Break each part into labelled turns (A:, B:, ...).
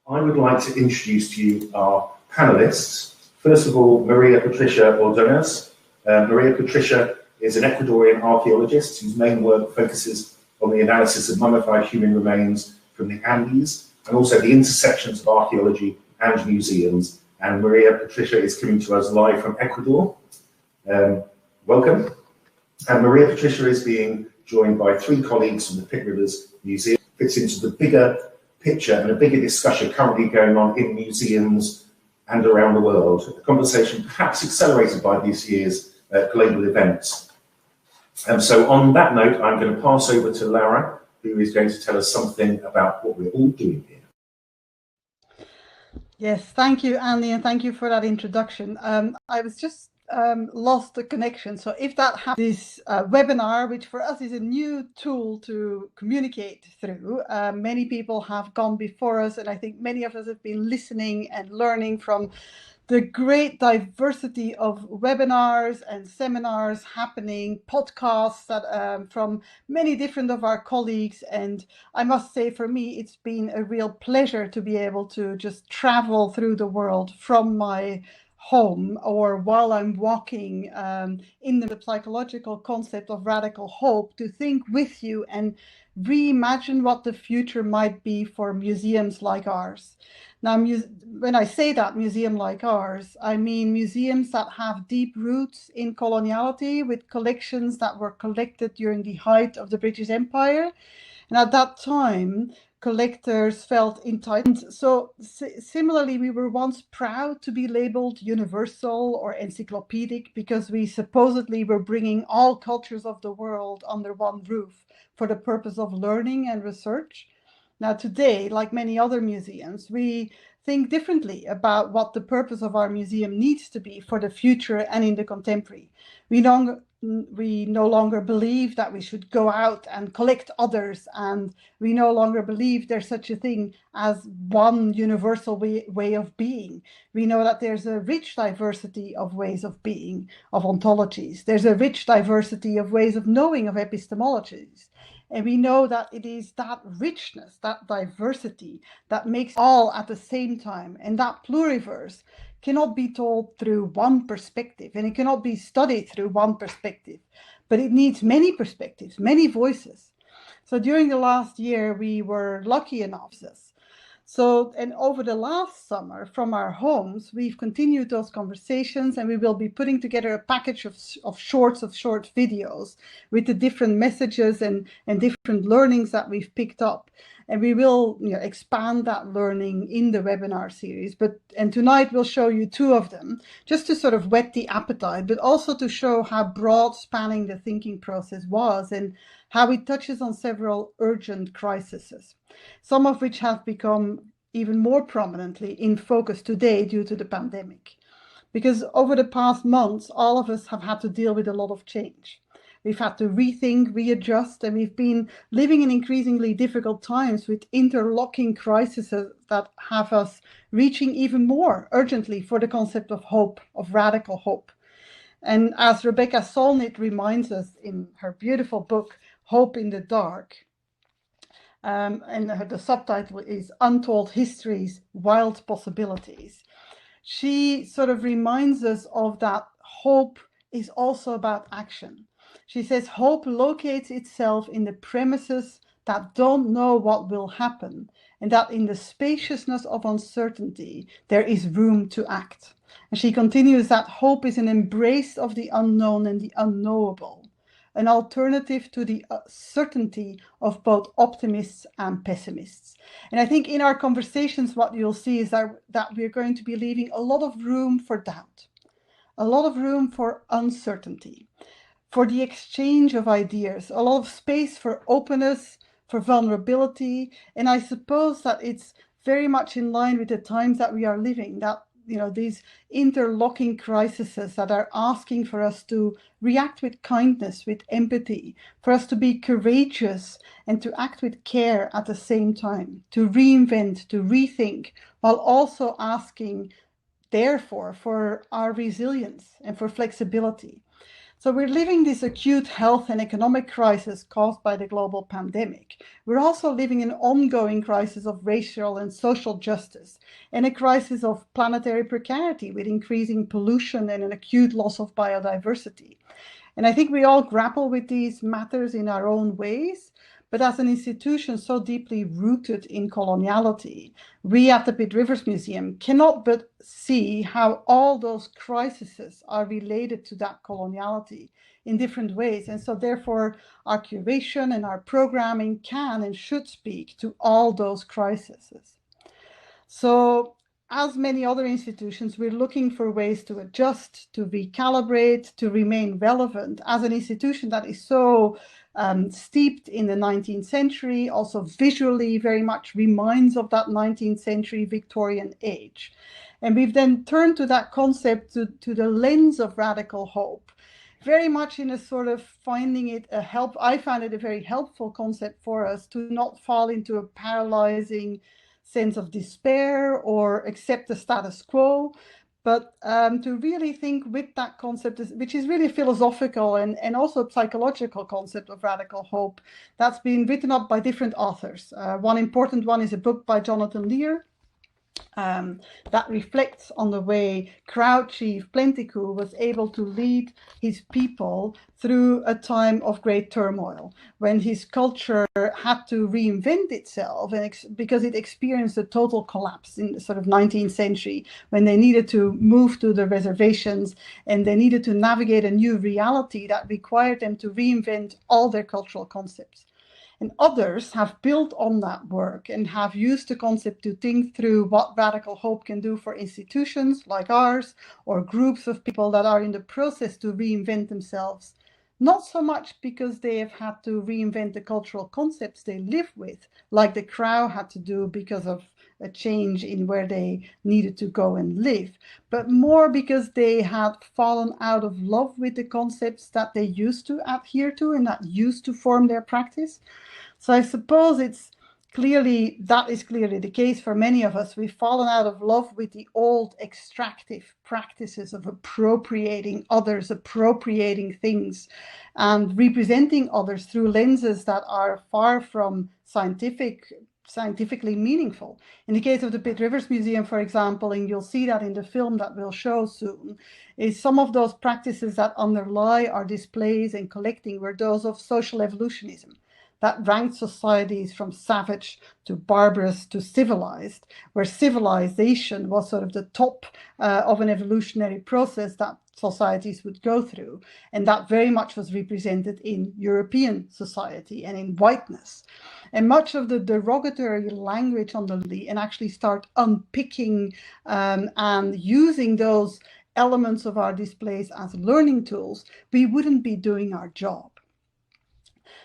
A: I would like to introduce to you our panelists. First of all, Maria Patricia Ordonez. Maria Patricia is an Ecuadorian archaeologist whose main work focuses on the analysis of mummified human remains from the Andes and also the intersections of archaeology and museums. And Maria Patricia is coming to us live from Ecuador. Welcome. And Maria Patricia is being joined by 3 colleagues from the Pitt Rivers Museum. Fits into the bigger picture and a bigger discussion currently going on in museums and around the world. A conversation perhaps accelerated by this year's global events. And so on that note, I'm going to pass over to Laura, who is going to tell us something about what we're all doing here.
B: Yes, thank you, Andy, and thank you for that introduction. I was just lost the connection. So if that happens, this webinar, which for us is a new tool to communicate through, many people have gone before us, and I think many of us have been listening and learning from the great diversity of webinars and seminars happening, podcasts that from many different of our colleagues. And I must say, for me, it's been a real pleasure to be able to just travel through the world from my home or while I'm walking in the psychological concept of radical hope, to think with you and reimagine what the future might be for museums like ours. Now, when I say that museum like ours, I mean museums that have deep roots in coloniality, with collections that were collected during the height of the British Empire. And at that time, collectors felt entitled. So similarly, we were once proud to be labeled universal or encyclopedic because we supposedly were bringing all cultures of the world under one roof for the purpose of learning and research. Now today, like many other museums, we think differently about what the purpose of our museum needs to be for the future and in the contemporary. We no longer believe that we should go out and collect others, and we no longer believe there's such a thing as one universal way of being. We know that there's a rich diversity of ways of being, of ontologies. There's a rich diversity of ways of knowing, of epistemologies. And we know that it is that richness, that diversity, that makes all at the same time. And that pluriverse cannot be told through one perspective, and it cannot be studied through one perspective, but it needs many perspectives, many voices. So during the last year, we were lucky enough. And over the last summer, from our homes, we've continued those conversations, and we will be putting together a package of short videos with the different messages and different learnings that we've picked up. And we will expand that learning in the webinar series. And tonight we'll show you 2 of them, just to sort of whet the appetite, but also to show how broad spanning the thinking process was and how it touches on several urgent crises, some of which have become even more prominently in focus today due to the pandemic. Because over the past months, all of us have had to deal with a lot of change. We've had to rethink, readjust, and we've been living in increasingly difficult times with interlocking crises that have us reaching even more urgently for the concept of hope, of radical hope. And as Rebecca Solnit reminds us in her beautiful book, Hope in the Dark, and the subtitle is Untold Histories, Wild Possibilities. She sort of reminds us of that hope is also about action. She says hope locates itself in the premises that don't know what will happen, and that in the spaciousness of uncertainty, there is room to act. And she continues that hope is an embrace of the unknown and the unknowable, an alternative to the certainty of both optimists and pessimists. And I think in our conversations, what you'll see is that we're going to be leaving a lot of room for doubt, a lot of room for uncertainty, for the exchange of ideas, a lot of space for openness, for vulnerability. And I suppose that it's very much in line with the times that we are living, that these interlocking crises that are asking for us to react with kindness, with empathy, for us to be courageous and to act with care at the same time, to reinvent, to rethink, while also asking, therefore, for our resilience and for flexibility. So we're living this acute health and economic crisis caused by the global pandemic. We're also living an ongoing crisis of racial and social justice and a crisis of planetary precarity with increasing pollution and an acute loss of biodiversity. And I think we all grapple with these matters in our own ways. But as an institution so deeply rooted in coloniality, we at the Pitt Rivers Museum cannot but see how all those crises are related to that coloniality in different ways. And so therefore, our curation and our programming can and should speak to all those crises. So as many other institutions, we're looking for ways to adjust, to recalibrate, to remain relevant as an institution that is so steeped in the 19th century, also visually very much reminds of that 19th century Victorian age. And we've then turned to that concept to the lens of radical hope, very much in a sort of finding it I find it a very helpful concept for us to not fall into a paralyzing sense of despair or accept the status quo, but to really think with that concept, which is really philosophical and also a psychological concept of radical hope that's been written up by different authors. One important one is a book by Jonathan Lear, that reflects on the way Crowd Chief Plentycoo was able to lead his people through a time of great turmoil, when his culture had to reinvent itself because it experienced a total collapse in the sort of 19th century, when they needed to move to the reservations and they needed to navigate a new reality that required them to reinvent all their cultural concepts. And others have built on that work and have used the concept to think through what radical hope can do for institutions like ours or groups of people that are in the process to reinvent themselves. Not so much because they have had to reinvent the cultural concepts they live with, like the Crow had to do because of a change in where they needed to go and live, but more because they had fallen out of love with the concepts that they used to adhere to and that used to form their practice. So I suppose that is clearly the case for many of us. We've fallen out of love with the old extractive practices of appropriating others, appropriating things, and representing others through lenses that are far from scientifically meaningful. In the case of the Pitt Rivers Museum, for example, and you'll see that in the film that we'll show soon, is some of those practices that underlie our displays and collecting were those of social evolutionism, that ranked societies from savage to barbarous to civilized, where civilization was sort of the top of an evolutionary process that societies would go through. And that very much was represented in European society and in whiteness. And much of the derogatory language on the and actually start unpicking and using those elements of our displays as learning tools, we wouldn't be doing our job.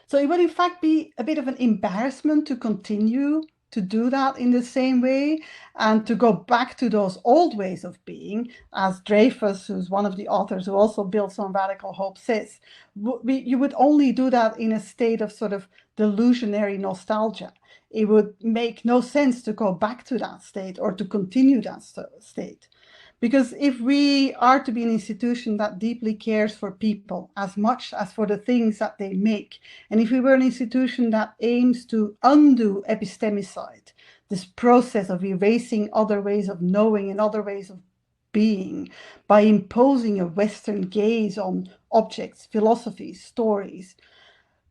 B: So it would in fact be a bit of an embarrassment to continue to do that in the same way and to go back to those old ways of being, as Dreyfus, who's one of the authors who also builds on radical hope, says. You would only do that in a state of sort of delusionary nostalgia. It would make no sense to go back to that state or to continue that state. Because if we are to be an institution that deeply cares for people as much as for the things that they make, and if we were an institution that aims to undo epistemicide, this process of erasing other ways of knowing and other ways of being by imposing a Western gaze on objects, philosophies, stories,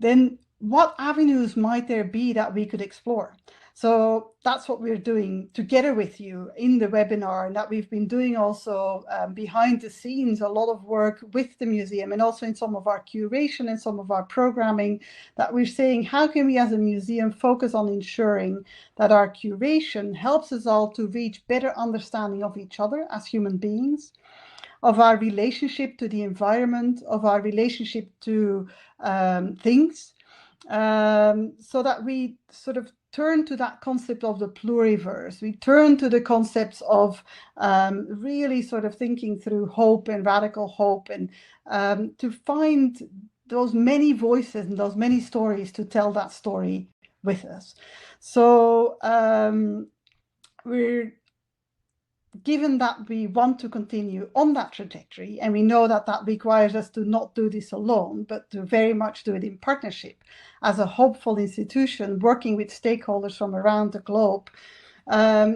B: then what avenues might there be that we could explore? So that's what we're doing together with you in the webinar, and that we've been doing also behind the scenes, a lot of work with the museum and also in some of our curation and some of our programming, that we're saying, how can we as a museum focus on ensuring that our curation helps us all to reach better understanding of each other as human beings, of our relationship to the environment, of our relationship to things, so that we sort of turn to that concept of the pluriverse. We turn to the concepts of really sort of thinking through hope and radical hope, and to find those many voices and those many stories to tell that story with us. So we're given that we want to continue on that trajectory, and we know that that requires us to not do this alone, but to very much do it in partnership as a hopeful institution working with stakeholders from around the globe,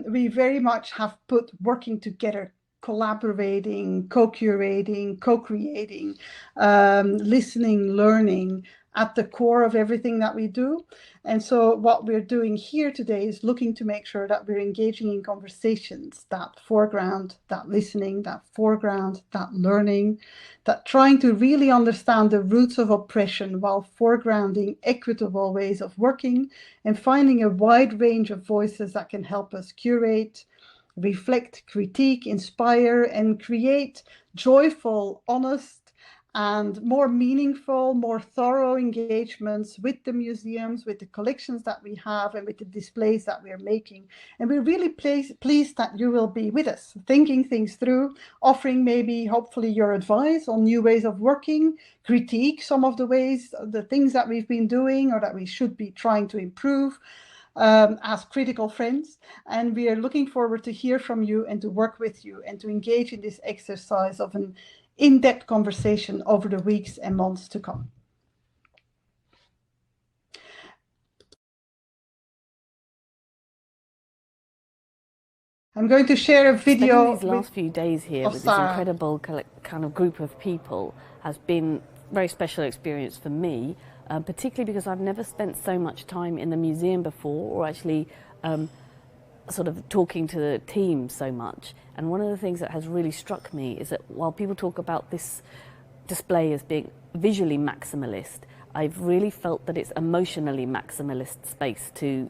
B: we very much have put working together, collaborating, co-curating, co-creating, listening, learning at the core of everything that we do. And so what we're doing here today is looking to make sure that we're engaging in conversations that foreground that listening, that foreground that learning, that trying to really understand the roots of oppression while foregrounding equitable ways of working and finding a wide range of voices that can help us curate, reflect, critique, inspire, and create joyful, honest, and more meaningful, more thorough engagements with the museums, with the collections that we have, and with the displays that we're making. And we're really pleased that you will be with us, thinking things through, offering maybe, hopefully, your advice on new ways of working, critique some of the ways, the things that we've been doing or that we should be trying to improve as critical friends. And we are looking forward to hear from you and to work with you and to engage in this exercise of an in-depth conversation over the weeks and months to come. I'm going to share a video.
C: These last few days here with this incredible kind of group of people has been a very special experience for me, particularly because I've never spent so much time in the museum before, or actually sort of talking to the team so much. And one of the things that has really struck me is that while people talk about this display as being visually maximalist, I've really felt that it's emotionally maximalist space to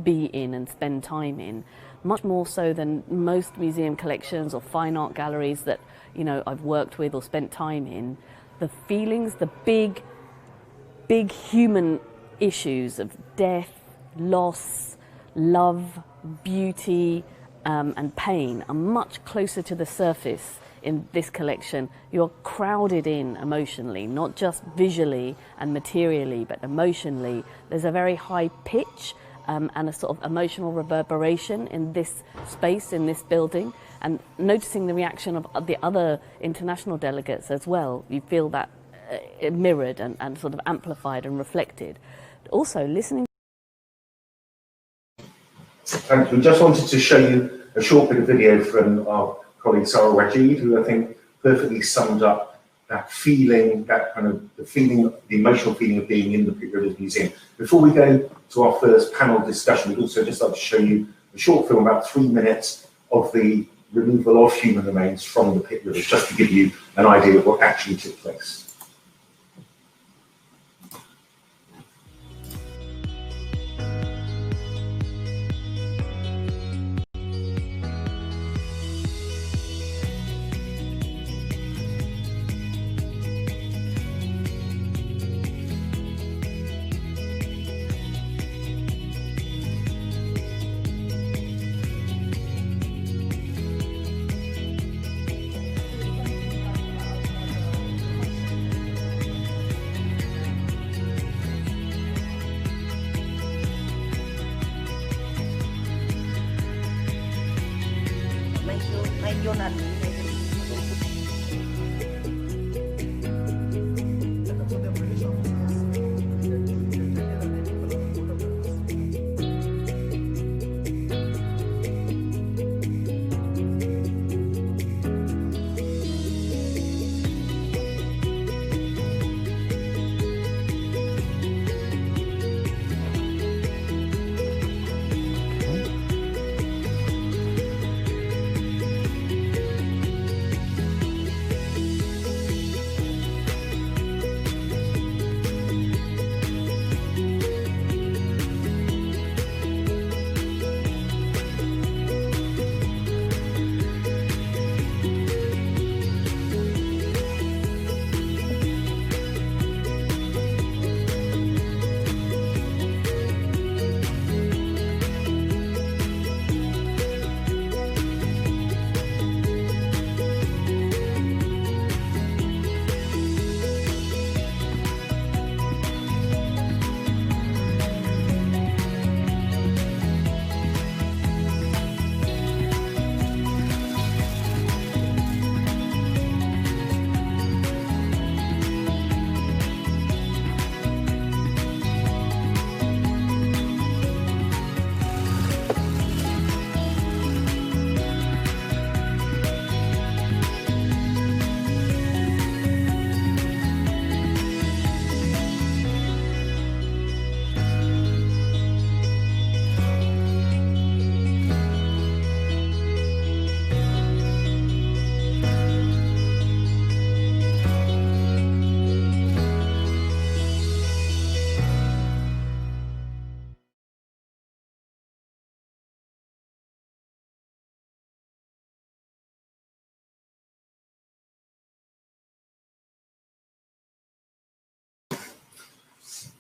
C: be in and spend time in, much more so than most museum collections or fine art galleries that, you know, I've worked with or spent time in. The feelings, the big human issues of death, loss, love, beauty, and pain are much closer to the surface in this collection. You're crowded in emotionally, not just visually and materially, but emotionally. There's a very high pitch and a sort of emotional reverberation in this space, in this building. And noticing the reaction of the other international delegates as well, you feel that mirrored and sort of amplified and reflected. Also, listening.
A: Thank you. We just wanted to show you a short bit of video from our colleague Sarah Wajid, who I think perfectly summed up that feeling, that kind of the emotional feeling of being in the Pitt Rivers Museum. Before we go to our first panel discussion, we'd also just like to show you a short film, about 3 minutes, of the removal of human remains from the Pitt Rivers, just to give you an idea of what actually took place.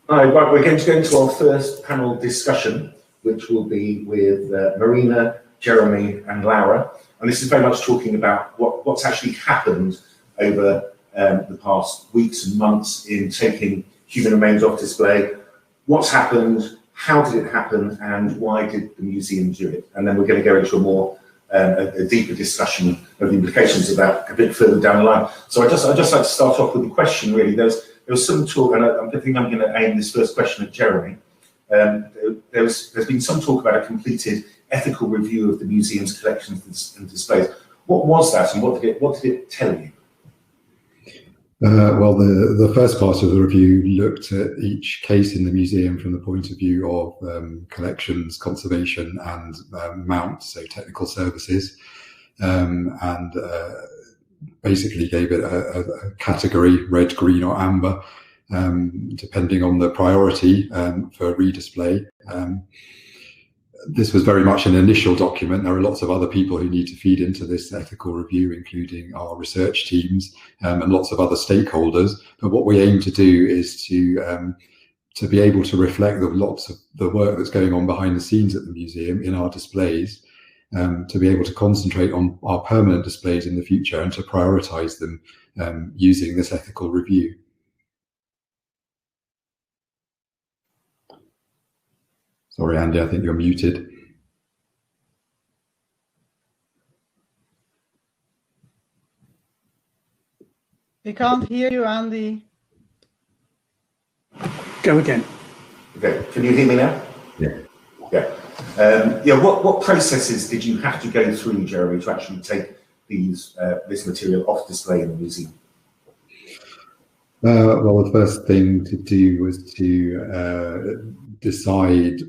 A: Hi, right, we're going to go into our first panel discussion, which will be with Marina, Jeremy and Laura. And this is very much talking about what's actually happened over the past weeks and months in taking human remains off display. What's happened, how did it happen, and why did the museum do it? And then we're going to go into a more a deeper discussion of the implications of that a bit further down the line. So I'd just like to start off with a question, really. There was some talk, and I think I'm going to aim this first question at Jeremy. There's been some talk about a completed ethical review of the museum's collections and displays. What was that, and what did it tell you?
D: Well, the first part of the review looked at each case in the museum from the point of view of collections, conservation and mount, so technical services, and basically gave it a category, red, green or amber, depending on the priority for redisplay. This was very much an initial document. There are lots of other people who need to feed into this ethical review, including our research teams and lots of other stakeholders. But what we aim to do is to be able to reflect lots of the work that's going on behind the scenes at the museum in our displays, to be able to concentrate on our permanent displays in the future and to prioritise them using this ethical review. Sorry, Andy, I think you're muted.
B: We can't hear you, Andy.
E: Go again.
A: Okay, can you hear me now?
D: Yeah.
A: Yeah. What processes did you have to go through, Jeremy, to actually take this material off display in the museum?
D: Well, the first thing to do was to decide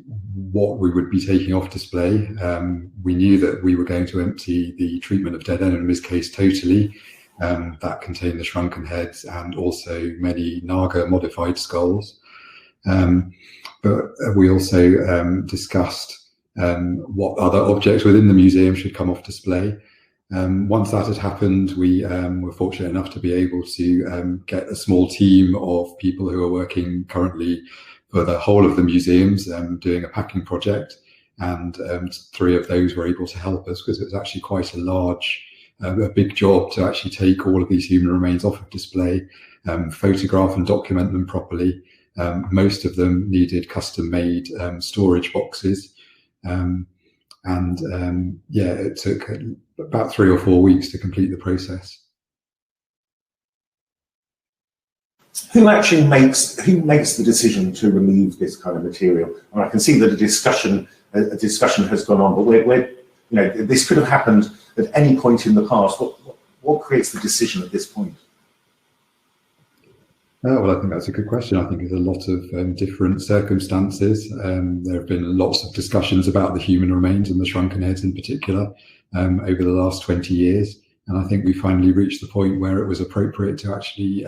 D: what we would be taking off display. We knew that we were going to empty the treatment of dead enemies case totally. That contained the shrunken heads and also many Naga modified skulls. But we also discussed what other objects within the museum should come off display. Once that had happened, we were fortunate enough to be able to get a small team of people who are working currently for the whole of the museums, doing a packing project, and 3 of those were able to help us because it was actually quite a big job to actually take all of these human remains off of display, photograph and document them properly. Most of them needed custom-made storage boxes, it took about 3 or 4 weeks to complete the process.
A: Who makes the decision to remove this kind of material? And I can see that a discussion has gone on, but this could have happened at any point in the past. What creates the decision at this point?
D: Well, I think that's a good question. I think there's a lot of different circumstances. There have been lots of discussions about the human remains and the shrunken heads in particular over the last 20 years. And I think we finally reached the point where it was appropriate to actually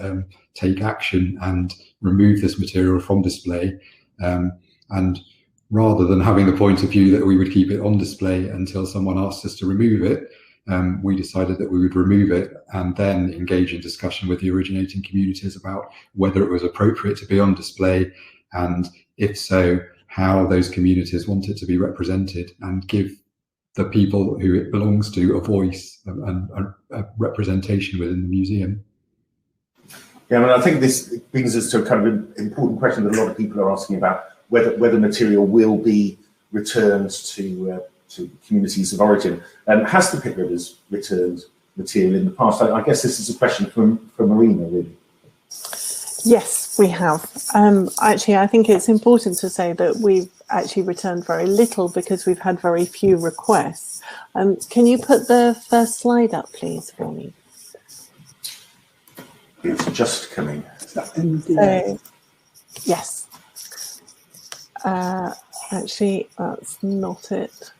D: take action and remove this material from display. And rather than having the point of view that we would keep it on display until someone asked us to remove it, we decided that we would remove it and then engage in discussion with the originating communities about whether it was appropriate to be on display, and if so, how those communities want it to be represented, and give the people who it belongs to a voice and a representation within the museum.
A: Yeah, I mean, I think this brings us to a kind of an important question that a lot of people are asking about whether material will be returned to communities of origin. Has the Pitt Rivers returned material in the past? I guess this is a question for Marina, really.
F: Yes, we have. Actually, I think it's important to say that we've actually returned very little because we've had very few requests. Can you put the first slide up, please, for me?
A: It's just coming.
F: Yes. Actually, that's not it.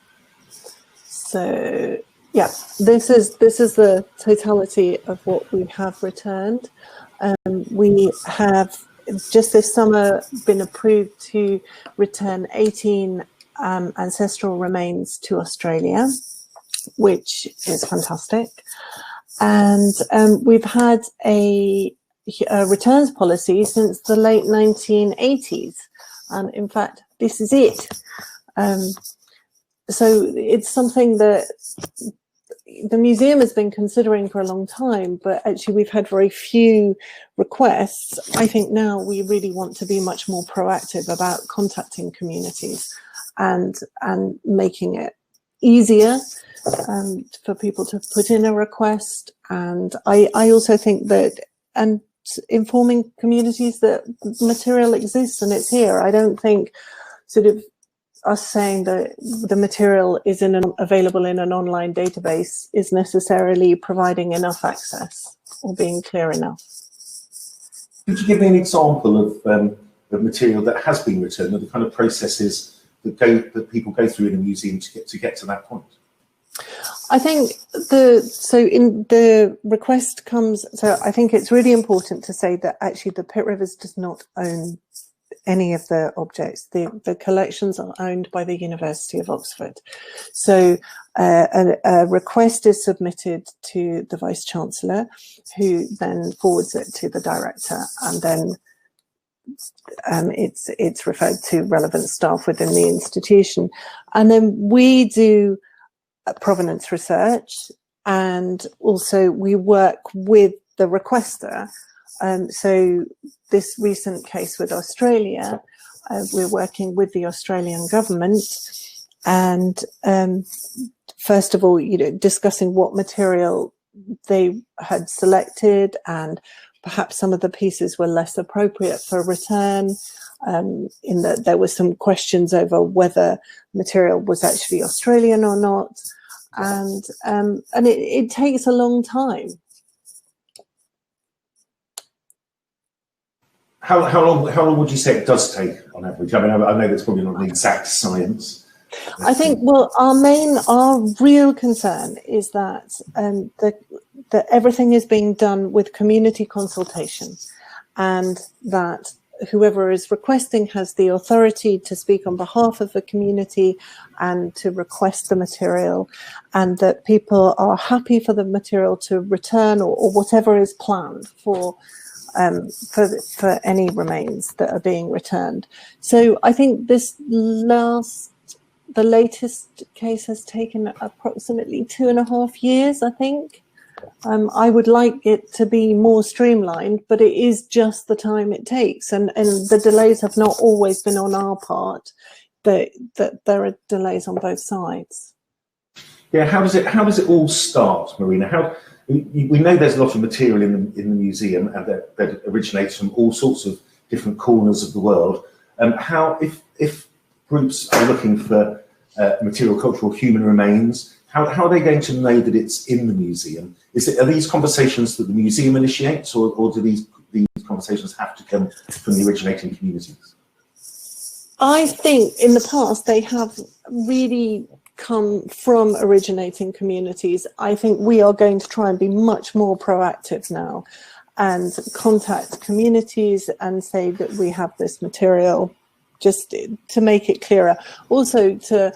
F: So, yeah, this is the totality of what we have returned. We have just this summer been approved to return 18 ancestral remains to Australia, which is fantastic. And we've had a returns policy since the late 1980s. And in fact, this is it. So it's something that the museum has been considering for a long time, but actually we've had very few requests. I think now we really want to be much more proactive about contacting communities and making it easier for people to put in a request. And I also think that, and informing communities that material exists and it's here. I don't think sort of us saying that the material is available in an online database is necessarily providing enough access or being clear enough.
A: Could you give me an example of material that has been returned, and the kind of processes that people go through in a museum to get to that point?
F: I think in the request comes, so I think it's really important to say that actually the Pitt Rivers does not own any of the objects. The collections are owned by the University of Oxford. So a request is submitted to the Vice Chancellor, who then forwards it to the director, and then it's referred to relevant staff within the institution. And then we do provenance research, and also we work with the requester. So this recent case with Australia, we're working with the Australian government, and first of all, discussing what material they had selected, and perhaps some of the pieces were less appropriate for return, in that there were some questions over whether material was actually Australian or not, and it takes a long time.
A: How long would you say it does take on average? I mean, I know that's probably not an exact science.
F: I think, well, our real concern is that that everything is being done with community consultation, and that whoever is requesting has the authority to speak on behalf of the community and to request the material, and that people are happy for the material to return or whatever is planned for any remains that are being returned. So I think the latest case has taken approximately 2.5 years, I think. I would like it to be more streamlined, but it is just the time it takes, and the delays have not always been on our part. That there are delays on both sides.
A: Yeah, how does it all start, Marina? We know there's a lot of material in the museum, and that originates from all sorts of different corners of the world. If groups are looking for material, cultural, human remains, how are they going to know that it's in the museum? Are these conversations that the museum initiates, or do these conversations have to come from the originating communities?
F: I think in the past they have really come from originating communities. I think we are going to try and be much more proactive now and contact communities and say that we have this material, just to make it clearer. Also to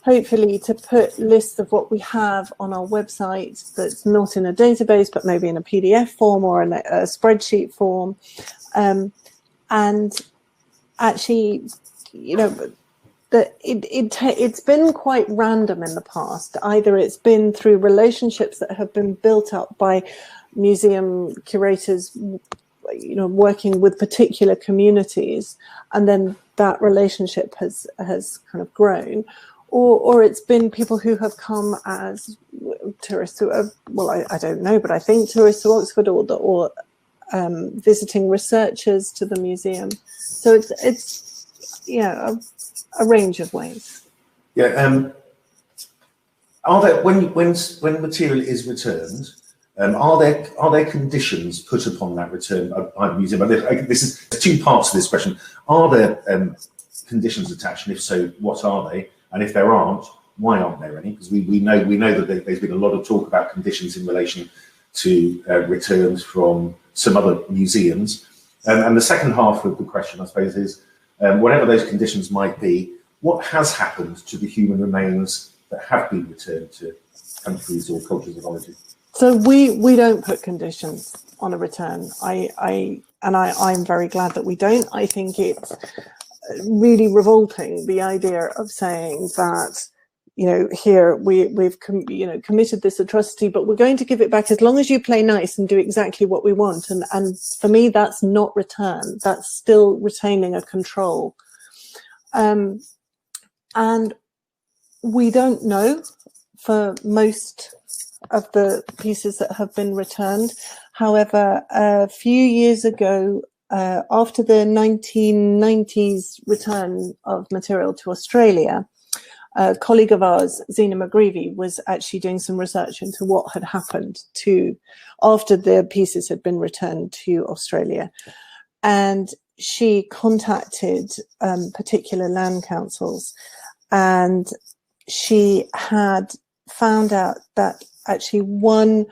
F: hopefully to put lists of what we have on our website that's not in a database, but maybe in a PDF form or in a spreadsheet form. And actually, that it's been quite random in the past. Either it's been through relationships that have been built up by museum curators, working with particular communities, and then that relationship has kind of grown, or it's been people who have come as tourists who are, well, I don't know, but I think tourists to Oxford, or visiting researchers to the museum. So it's a range of ways.
A: Yeah. Are there, when material is returned, are there conditions put upon that return by the museum? This is two parts to this question. Are there conditions attached, and if so, what are they? And if there aren't, why aren't there any? Because we know that there's been a lot of talk about conditions in relation to returns from some other museums. And the second half of the question, I suppose, is whatever those conditions might be, what has happened to the human remains that have been returned to countries or cultures of origin?
F: So we don't put conditions on a return. I'm very glad that we don't. I think it's really revolting, the idea of saying that, you know, here we've committed this atrocity, but we're going to give it back as long as you play nice and do exactly what we want. And for me, that's not return. That's still retaining a control. And we don't know for most of the pieces that have been returned. However, a few years ago, after the 1990s return of material to Australia, a colleague of ours, Zena McGreevy, was actually doing some research into what had happened to after the pieces had been returned to Australia. And she contacted particular land councils, and she had found out that actually one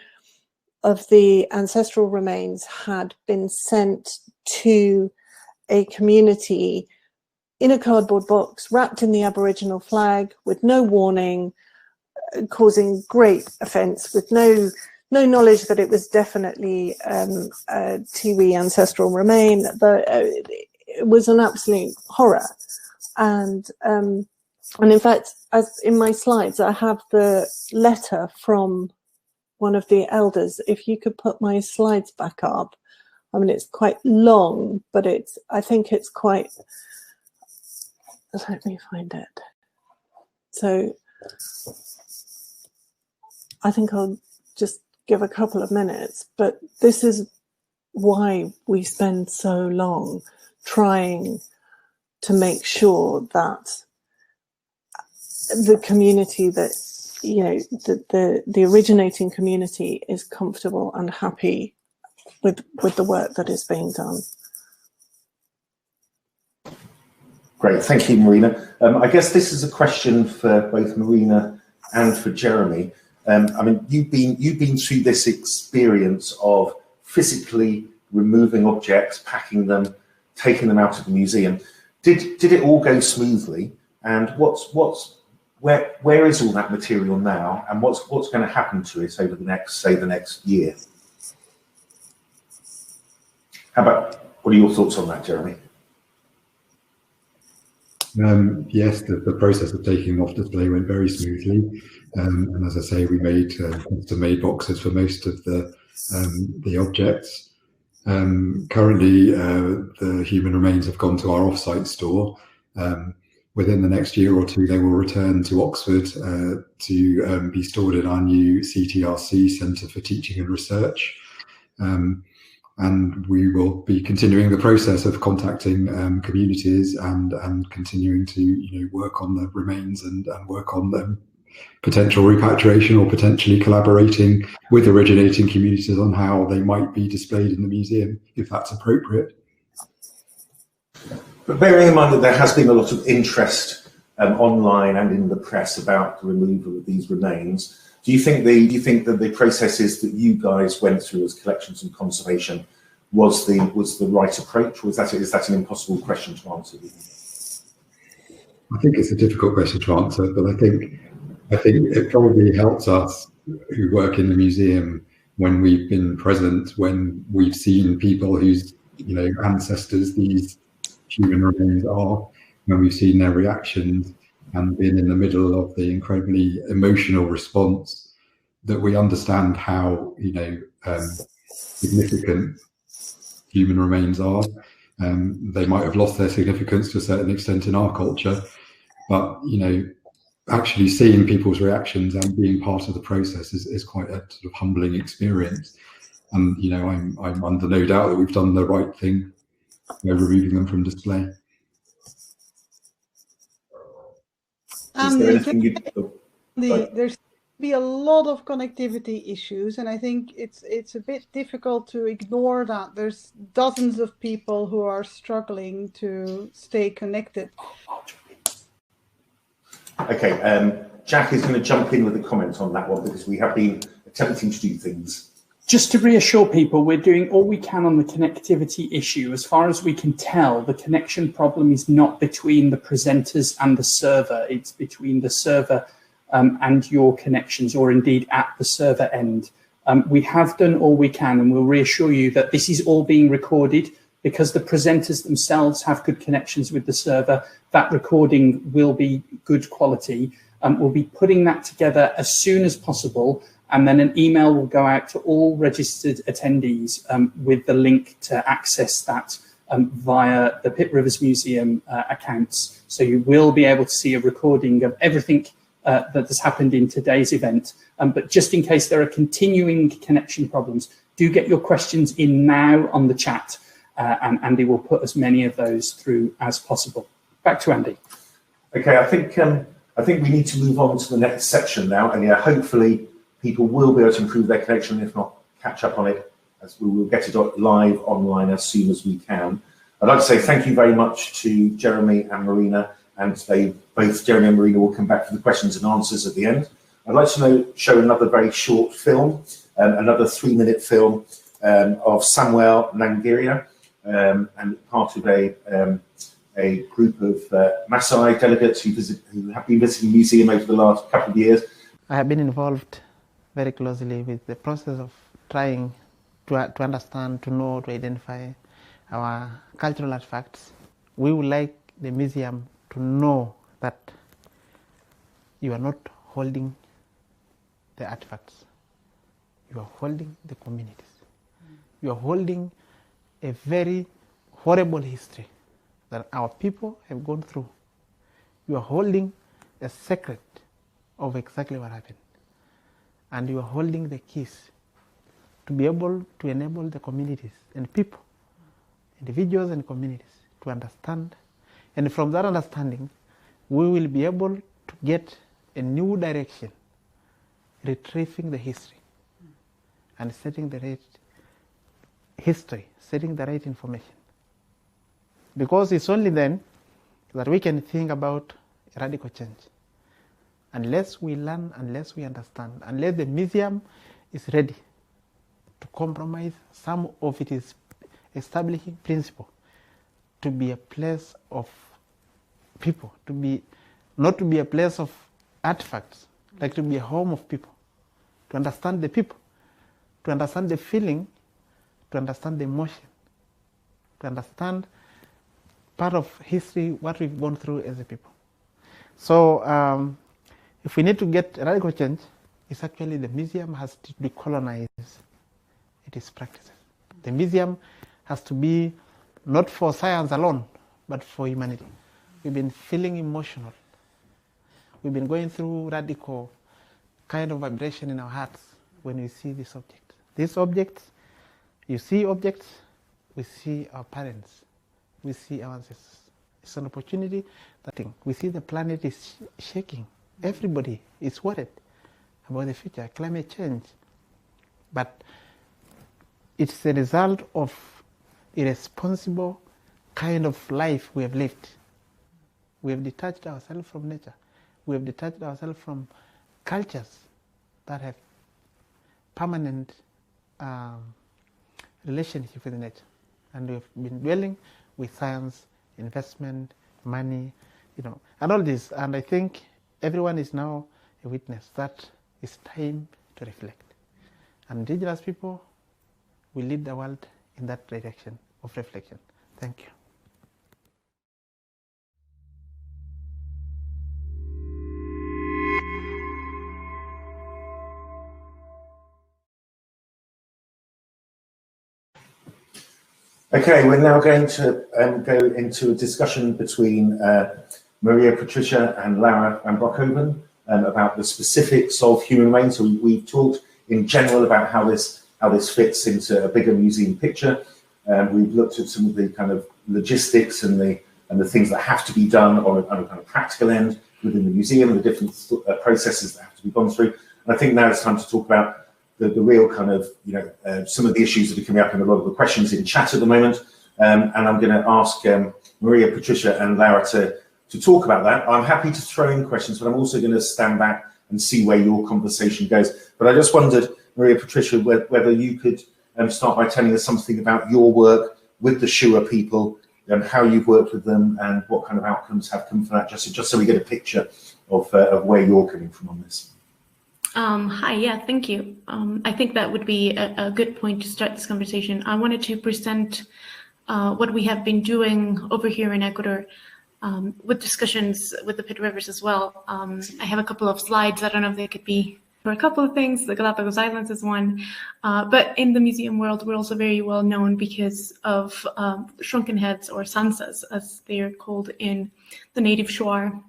F: of the ancestral remains had been sent to a community in a cardboard box wrapped in the Aboriginal flag with no warning, causing great offence, with no knowledge that it was definitely a Tiwi ancestral remain. But it was an absolute horror. And in fact, as in my slides, I have the letter from one of the elders. If you could put my slides back up. I mean, it's quite long, but I think it's quite, let me find it. So I think I'll just give a couple of minutes, but this is why we spend so long trying to make sure that the community that, you know, the originating community is comfortable and happy with the work that is being done.
A: Great, thank you, Marina. I guess this is a question for both Marina and for Jeremy. I mean, you've been through this experience of physically removing objects, packing them, taking them out of the museum. Did it all go smoothly? And where is all that material now? And what's going to happen to it over the next year? What are your thoughts on that, Jeremy?
D: Yes, the process of taking them off display went very smoothly, and as I say, we made custom-made boxes for most of the objects. Currently, the human remains have gone to our off-site store. Within the next year or two, they will return to Oxford to be stored in our new CTRC, Centre for Teaching and Research. And we will be continuing the process of contacting communities and continuing to work on the remains and work on the potential repatriation, or potentially collaborating with originating communities on how they might be displayed in the museum, if that's appropriate.
A: But bearing in mind that there has been a lot of interest online and in the press about the removal of these remains, do you think that the processes that you guys went through as collections and conservation was the right approach, or is that an impossible question to answer?
D: I think it's a difficult question to answer, but I think it probably helps us who work in the museum when we've been present, when we've seen people whose ancestors these human remains are, when we've seen their reactions and been in the middle of the incredibly emotional response, that we understand how significant human remains are. They might have lost their significance to a certain extent in our culture, but actually seeing people's reactions and being part of the process is quite a sort of humbling experience. And I'm under no doubt that we've done the right thing by removing them from display.
B: There's be a lot of connectivity issues, and I think it's a bit difficult to ignore that. There's dozens of people who are struggling to stay connected.
A: Okay, Jack is going to jump in with a comment on that one, because we have been attempting to do things.
E: Just to reassure people, we're doing all we can on the connectivity issue. As far as we can tell, the connection problem is not between the presenters and the server. It's between the server and your connections, or indeed at the server end. We have done all we can, and we'll reassure you that this is all being recorded because the presenters themselves have good connections with the server. That recording will be good quality. We'll be putting that together as soon as possible, and then an email will go out to all registered attendees with the link to access that via the Pitt Rivers Museum accounts. So you will be able to see a recording of everything that has happened in today's event. But just in case there are continuing connection problems, do get your questions in now on the chat, and Andy will put as many of those through as possible. Back to Andy.
A: Okay, I think we need to move on to the next section now, and yeah, hopefully people will be able to improve their connection, if not catch up on it, as we will get it live online as soon as we can. I'd like to say thank you very much to Jeremy and Marina, and both Jeremy and Marina will come back for the questions and answers at the end. I'd like to show another very short film, another 3-minute film of Samuel Nangiria, and part of a group of Maasai delegates who have been visiting the museum over the last couple of years.
G: I have been involved very closely with the process of trying to understand, to know, to identify our cultural artifacts. We would like the museum to know that you are not holding the artifacts, you are holding the communities. You are holding a very horrible history that our people have gone through. You are holding a secret of exactly what happened. And you are holding the keys to be able to enable the communities and people, individuals and communities, to understand. And from that understanding, we will be able to get a new direction, retrieving the history and setting the right history, setting the right information. Because it's only then that we can think about radical change. Unless we learn, unless we understand, unless the museum is ready to compromise some of its establishing principle to be a place of people, not to be a place of artifacts, like to be a home of people, to understand the people, to understand the feeling, to understand the emotion, to understand part of history, what we've gone through as a people. So if we need to get radical change, it's actually the museum has to decolonize its practices. The museum has to be not for science alone, but for humanity. We've been feeling emotional. We've been going through radical kind of vibration in our hearts when we see this object. These objects, you see objects, we see our parents, we see our ancestors. It's an opportunity that we see the planet is shaking. Everybody is worried about the future, climate change. But it's the result of irresponsible kind of life we have lived. We have detached ourselves from nature. We have detached ourselves from cultures that have permanent relationship with nature. And we have been dwelling with science, investment, money, and all this. And I think everyone is now a witness that it's time to reflect. And indigenous people will lead the world in that direction of reflection. Thank you.
A: Okay, we're now going to go into a discussion between Maria Patricia and Laura van Broekhoven about the specifics of human remains. So we've talked in general about how this fits into a bigger museum picture. We've looked at some of the kind of logistics and the things that have to be done on a kind of practical end within the museum, the different processes that have to be gone through. And I think now it's time to talk about the real kind of, some of the issues that are coming up in a lot of the questions in chat at the moment. And I'm going to ask Maria, Patricia and Laura to talk about that. I'm happy to throw in questions, but I'm also going to stand back and see where your conversation goes. But I just wondered, Maria, Patricia, whether you could start by telling us something about your work with the Shuar people and how you've worked with them and what kind of outcomes have come from that, just so we get a picture of where you're coming from on this.
H: Hi, yeah, thank you. I think that would be a good point to start this conversation. I wanted to present what we have been doing over here in Ecuador with discussions with the Pitt Rivers as well. I have a couple of slides. I don't know if they could be for a couple of things. The Galapagos Islands is one. But in the museum world, we're also very well known because of shrunken heads, or sansas, as they are called in the native Shuar.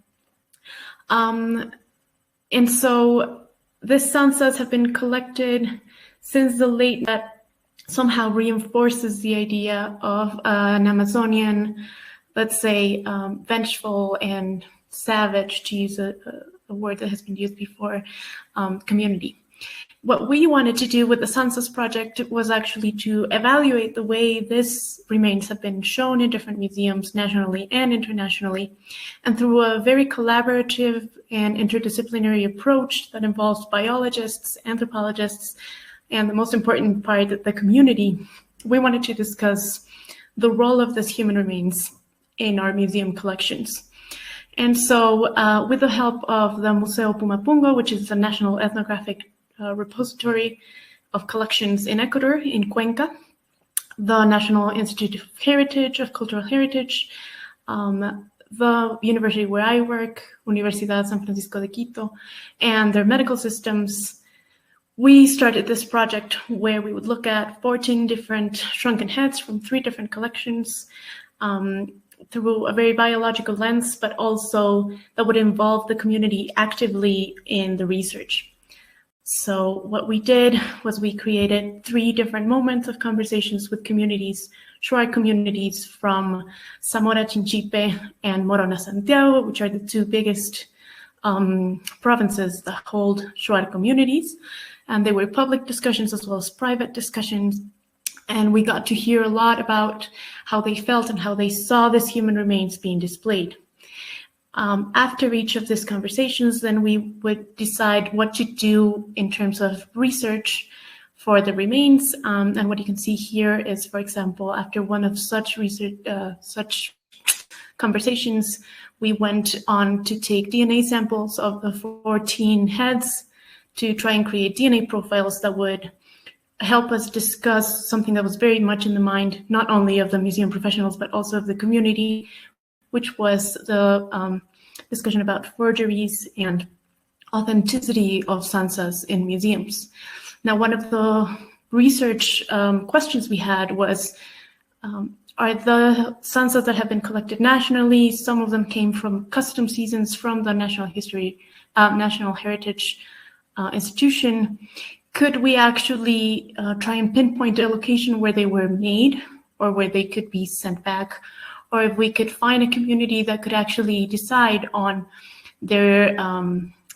H: And so these sansas have been collected since the late, that somehow reinforces the idea of an Amazonian, let's say, vengeful and savage, to use a word that has been used before, community. What we wanted to do with the Sansas project was actually to evaluate the way these remains have been shown in different museums nationally and internationally, and through a very collaborative and interdisciplinary approach that involves biologists, anthropologists, and the most important part, the community, we wanted to discuss the role of these human remains in our museum collections. And so with the help of the Museo Pumapungo, which is a national ethnographic repository of collections in Ecuador, in Cuenca, the National Institute of Heritage, of Cultural Heritage, the university where I work, Universidad San Francisco de Quito, and their medical systems, we started this project where we would look at 14 different shrunken heads from 3 different collections through a very biological lens, but also that would involve the community actively in the research. So what we did was we created 3 different moments of conversations with communities, Shuar communities from Zamora Chinchipe and Morona Santiago, which are the 2 biggest provinces that hold Shuar communities. And they were public discussions as well as private discussions. And we got to hear a lot about how they felt and how they saw these human remains being displayed. After each of these conversations, then we would decide what to do in terms of research for the remains. And what you can see here is, for example, after one of such research, such conversations, we went on to take DNA samples of the 14 heads to try and create DNA profiles that would help us discuss something that was very much in the mind, not only of the museum professionals, but also of the community, which was the discussion about forgeries and authenticity of sansas in museums. Now, one of the research questions we had was, are the sansas that have been collected nationally, some of them came from custom seasons from the National Heritage Institution, could we actually try and pinpoint a location where they were made or where they could be sent back? Or if we could find a community that could actually decide on their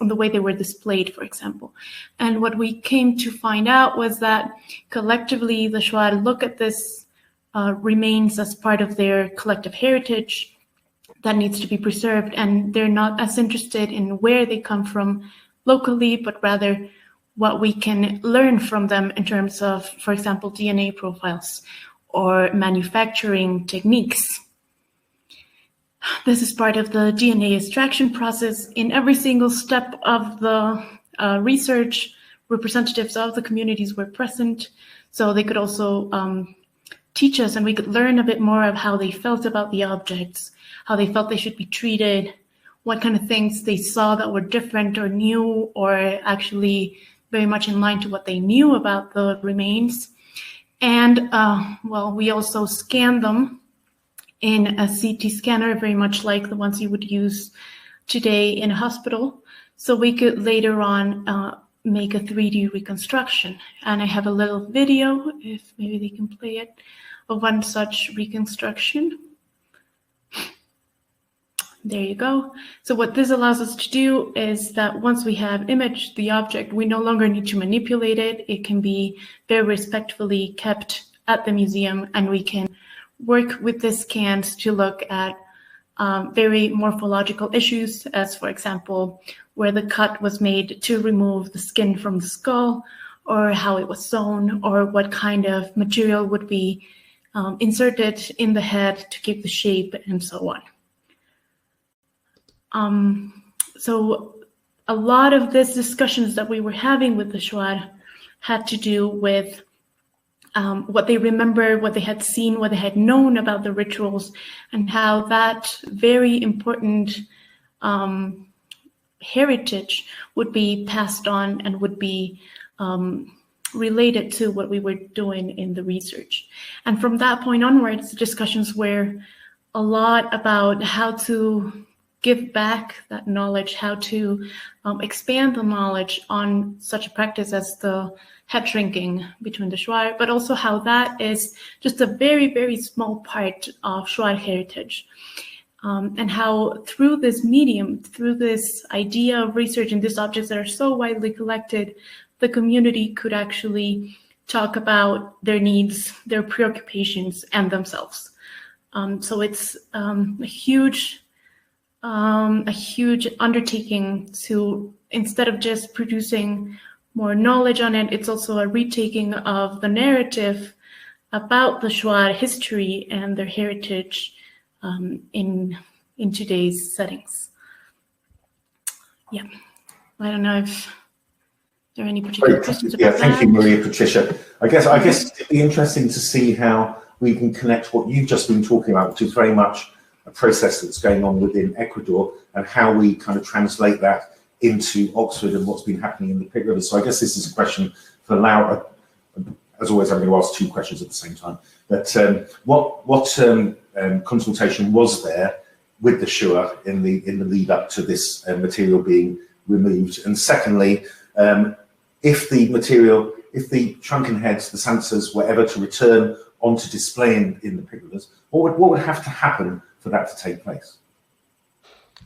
H: on the way they were displayed, for example. And what we came to find out was that collectively the Shuar look at this remains as part of their collective heritage that needs to be preserved, and they're not as interested in where they come from locally, but rather what we can learn from them in terms of, for example, DNA profiles or manufacturing techniques. This is part of the DNA extraction process. In every single step of the research, representatives of the communities were present, so they could also teach us, and we could learn a bit more of how they felt about the objects, how they felt they should be treated, what kind of things they saw that were different or new, or actually very much in line to what they knew about the remains. And well, we also scanned them in a CT scanner, very much like the ones you would use today in a hospital. So we could later on make a 3D reconstruction. And I have a little video, if maybe they can play it, of one such reconstruction. There you go. So what this allows us to do is that once we have imaged the object, we no longer need to manipulate it. It can be very respectfully kept at the museum, and we can work with the scans to look at very morphological issues, as for example, where the cut was made to remove the skin from the skull, or how it was sewn, or what kind of material would be inserted in the head to keep the shape, and so on. So a lot of these discussions that we were having with the Shuar had to do with what they remembered, what they had seen, what they had known about the rituals, and how that very important heritage would be passed on and would be related to what we were doing in the research. And from that point onwards, the discussions were a lot about how to give back that knowledge, how to expand the knowledge on such a practice as the head shrinking between the Shuar, but also how that is just a very, very small part of Shuar heritage. And how through this medium, through this idea of researching these objects that are so widely collected, the community could actually talk about their needs, their preoccupations, and themselves. So it's a huge undertaking to, instead of just producing more knowledge on it, it's also a retaking of the narrative about the Shuar history and their heritage in today's settings. Yeah, I don't know if there are any particular questions about that.
A: Thank you, Maria Patricia. I guess it'd be interesting to see how we can connect what you've just been talking about, which is very much a process that's going on within Ecuador, and how we kind of translate that into Oxford and what's been happening in the Pitt River. So I guess this is a question for Laura. As always, I'm going to ask two questions at the same time. But what consultation was there with the Shuar in the lead up to this material being removed? And secondly, if the shrunken heads, the Sansas, were ever to return onto display in the Pitt Rivers, what would have to happen for that to take place?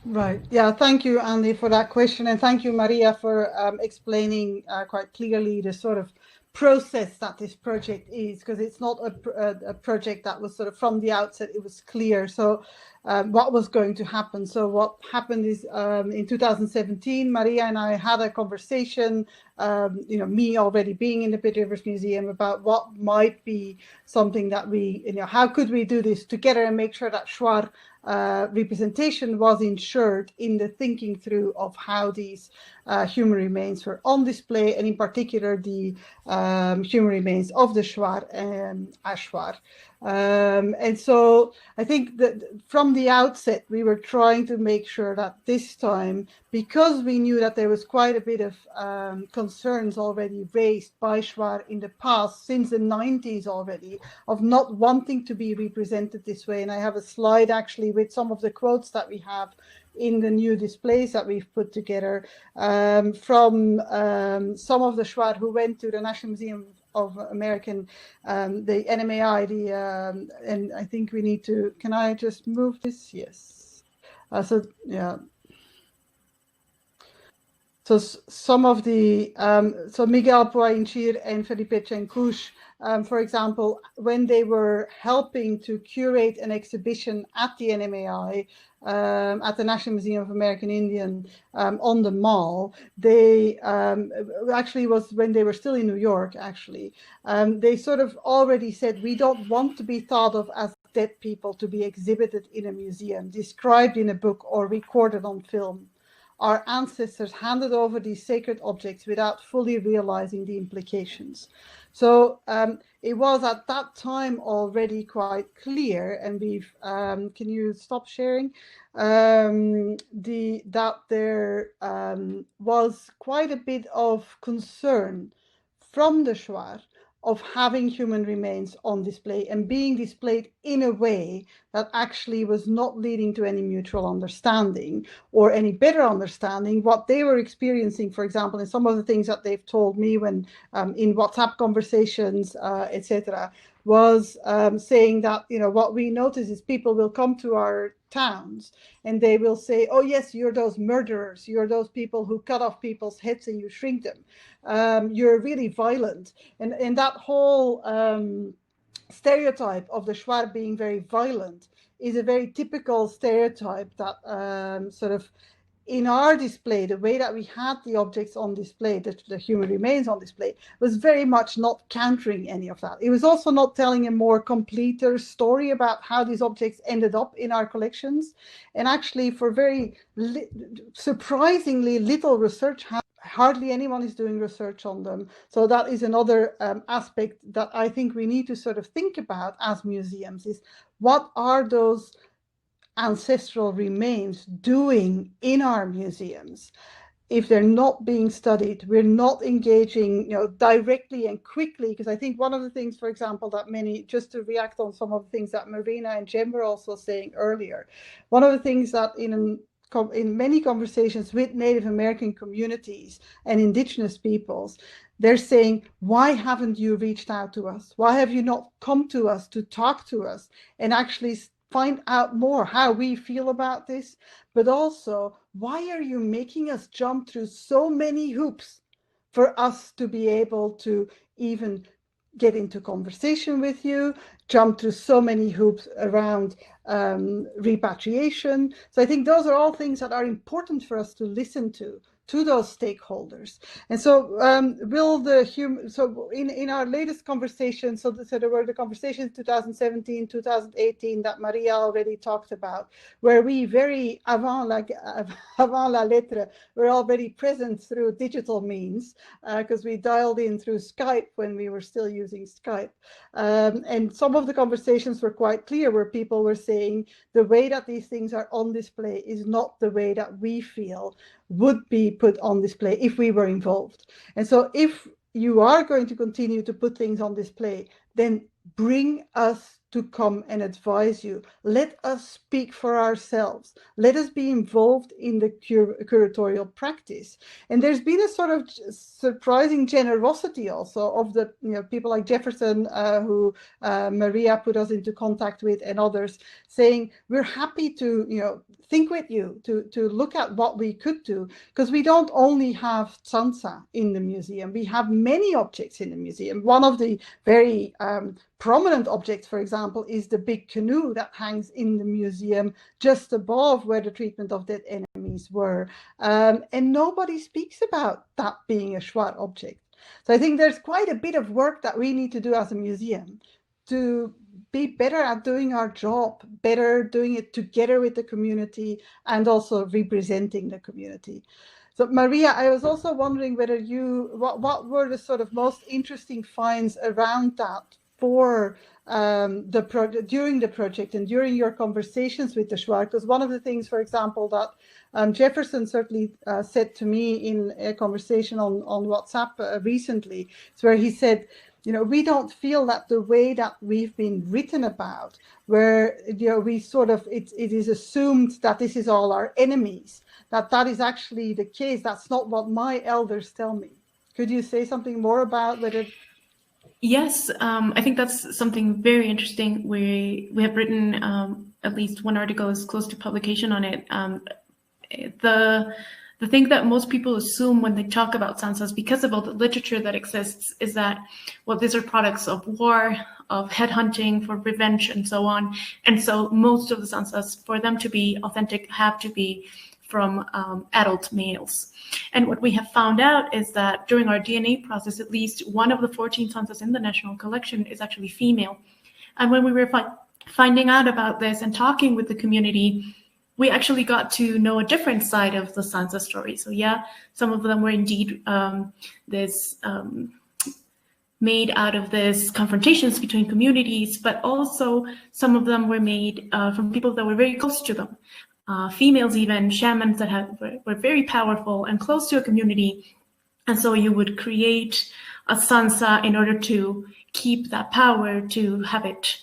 B: Right. Yeah. Thank you, Andy, for that question, and thank you, Maria, for explaining quite clearly the sort of process that this project is, because it's not a project that was sort of from the outset. It was clear. So what was going to happen? So what happened is in 2017, Maria and I had a conversation. Me already being in the Pitt Rivers Museum, about what might be something that we, how could we do this together and make sure that Shuar representation was ensured in the thinking through of how these human remains were on display, and in particular the human remains of the Shuar and Ashwar. And so I think that from the outset, we were trying to make sure that this time, because we knew that there was quite a bit of concerns already raised by Shuar in the past, since the 90s already, of not wanting to be represented this way. And I have a slide actually with some of the quotes that we have in the new displays that we've put together from some of the Shuar who went to the National Museum of American, the NMAI, and I think we need to, can I just move this? Yes. So some of the, so Miguel Poinchir and Felipe Chencush, for example, when they were helping to curate an exhibition at the NMAI, at the National Museum of American Indian on the Mall, they actually was when they were still in New York, actually. They sort of already said, we don't want to be thought of as dead people to be exhibited in a museum, described in a book, or recorded on film. Our ancestors handed over these sacred objects without fully realizing the implications. So it was at that time already quite clear, and we've, can you stop sharing? That there was quite a bit of concern from the Shuar of having human remains on display and being displayed in a way that actually was not leading to any mutual understanding or any better understanding. What they were experiencing, for example, and some of the things that they've told me when in WhatsApp conversations, etc., was saying that, what we notice is people will come to our towns and they will say, oh yes, you're those murderers, you're those people who cut off people's heads and you shrink them, you're really violent, and that whole stereotype of the Shuar being very violent is a very typical stereotype that sort of in our display, the way that we had the objects on display, the human remains on display, was very much not countering any of that. It was also not telling a more completer story about how these objects ended up in our collections. And actually, for very surprisingly little research, hardly anyone is doing research on them. So that is another aspect that I think we need to sort of think about as museums, is what are those ancestral remains doing in our museums? If they're not being studied, we're not engaging, directly and quickly, because I think one of the things, for example, that many, just to react on some of the things that Marina and Jem were also saying earlier, one of the things that in many conversations with Native American communities and indigenous peoples, they're saying, why haven't you reached out to us? Why have you not come to us to talk to us and actually find out more how we feel about this? But also, why are you making us jump through so many hoops for us to be able to even get into conversation with you, jump through so many hoops around repatriation? So I think those are all things that are important for us to listen to those stakeholders. And so in our latest conversation, so there were the conversations 2017, 2018 that Maria already talked about, where we very avant la lettre, we're already present through digital means, because we dialed in through Skype when we were still using Skype. And some of the conversations were quite clear, where people were saying the way that these things are on display is not the way that we feel would be put on display if we were involved. And so if you are going to continue to put things on display, then bring us to come and advise you. Let us speak for ourselves. Let us be involved in the curatorial practice. And there's been a sort of surprising generosity also of the people like Jefferson, who Maria put us into contact with, and others, saying we're happy to think with you, to look at what we could do, because we don't only have Tsansa in the museum, we have many objects in the museum. One of the very prominent objects, for example, is the big canoe that hangs in the museum just above where the treatment of dead enemies were. And nobody speaks about that being a Shuar object. So I think there's quite a bit of work that we need to do as a museum to be better at doing our job, better doing it together with the community and also representing the community. So Maria, I was also wondering whether what were the sort of most interesting finds around that for the project, during the project and during your conversations with the Shuar? Because one of the things, for example, that Jefferson certainly said to me in a conversation on WhatsApp recently, is where he said, we don't feel that the way that we've been written about, where we sort of it is assumed that this is all our enemies, that is actually the case. That's not what my elders tell me. Could you say something more about whether?
H: Yes, I think that's something very interesting. We have written at least one article is close to publication on it. The thing that most people assume when they talk about Tsansas, because of all the literature that exists, is that, well, these are products of war, of headhunting for revenge, and so on. And so most of the Tsansas, for them to be authentic, have to be from adult males. And what we have found out is that during our DNA process, at least one of the 14 Tsansas in the National Collection is actually female. And when we were finding out about this and talking with the community, we actually got to know a different side of the Tsansa story. So yeah, some of them were indeed made out of this confrontations between communities, but also some of them were made from people that were very close to them. Females, even shamans that were very powerful and close to a community. And so you would create a Tsansa in order to keep that power, to have it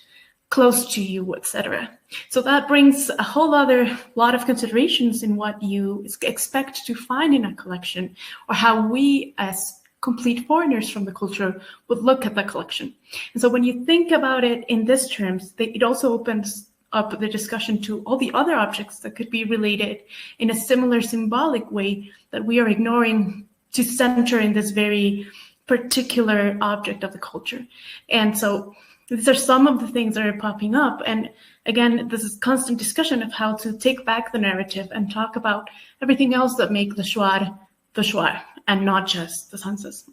H: close to you, etc. So that brings a whole other lot of considerations in what you expect to find in a collection, or how we as complete foreigners from the culture would look at the collection. And so when you think about it in this terms, it also opens up the discussion to all the other objects that could be related in a similar symbolic way that we are ignoring to center in this very particular object of the culture. And so these are some of the things that are popping up. And again, this is constant discussion of how to take back the narrative and talk about everything else that make the Shuar, and not just the Sansas.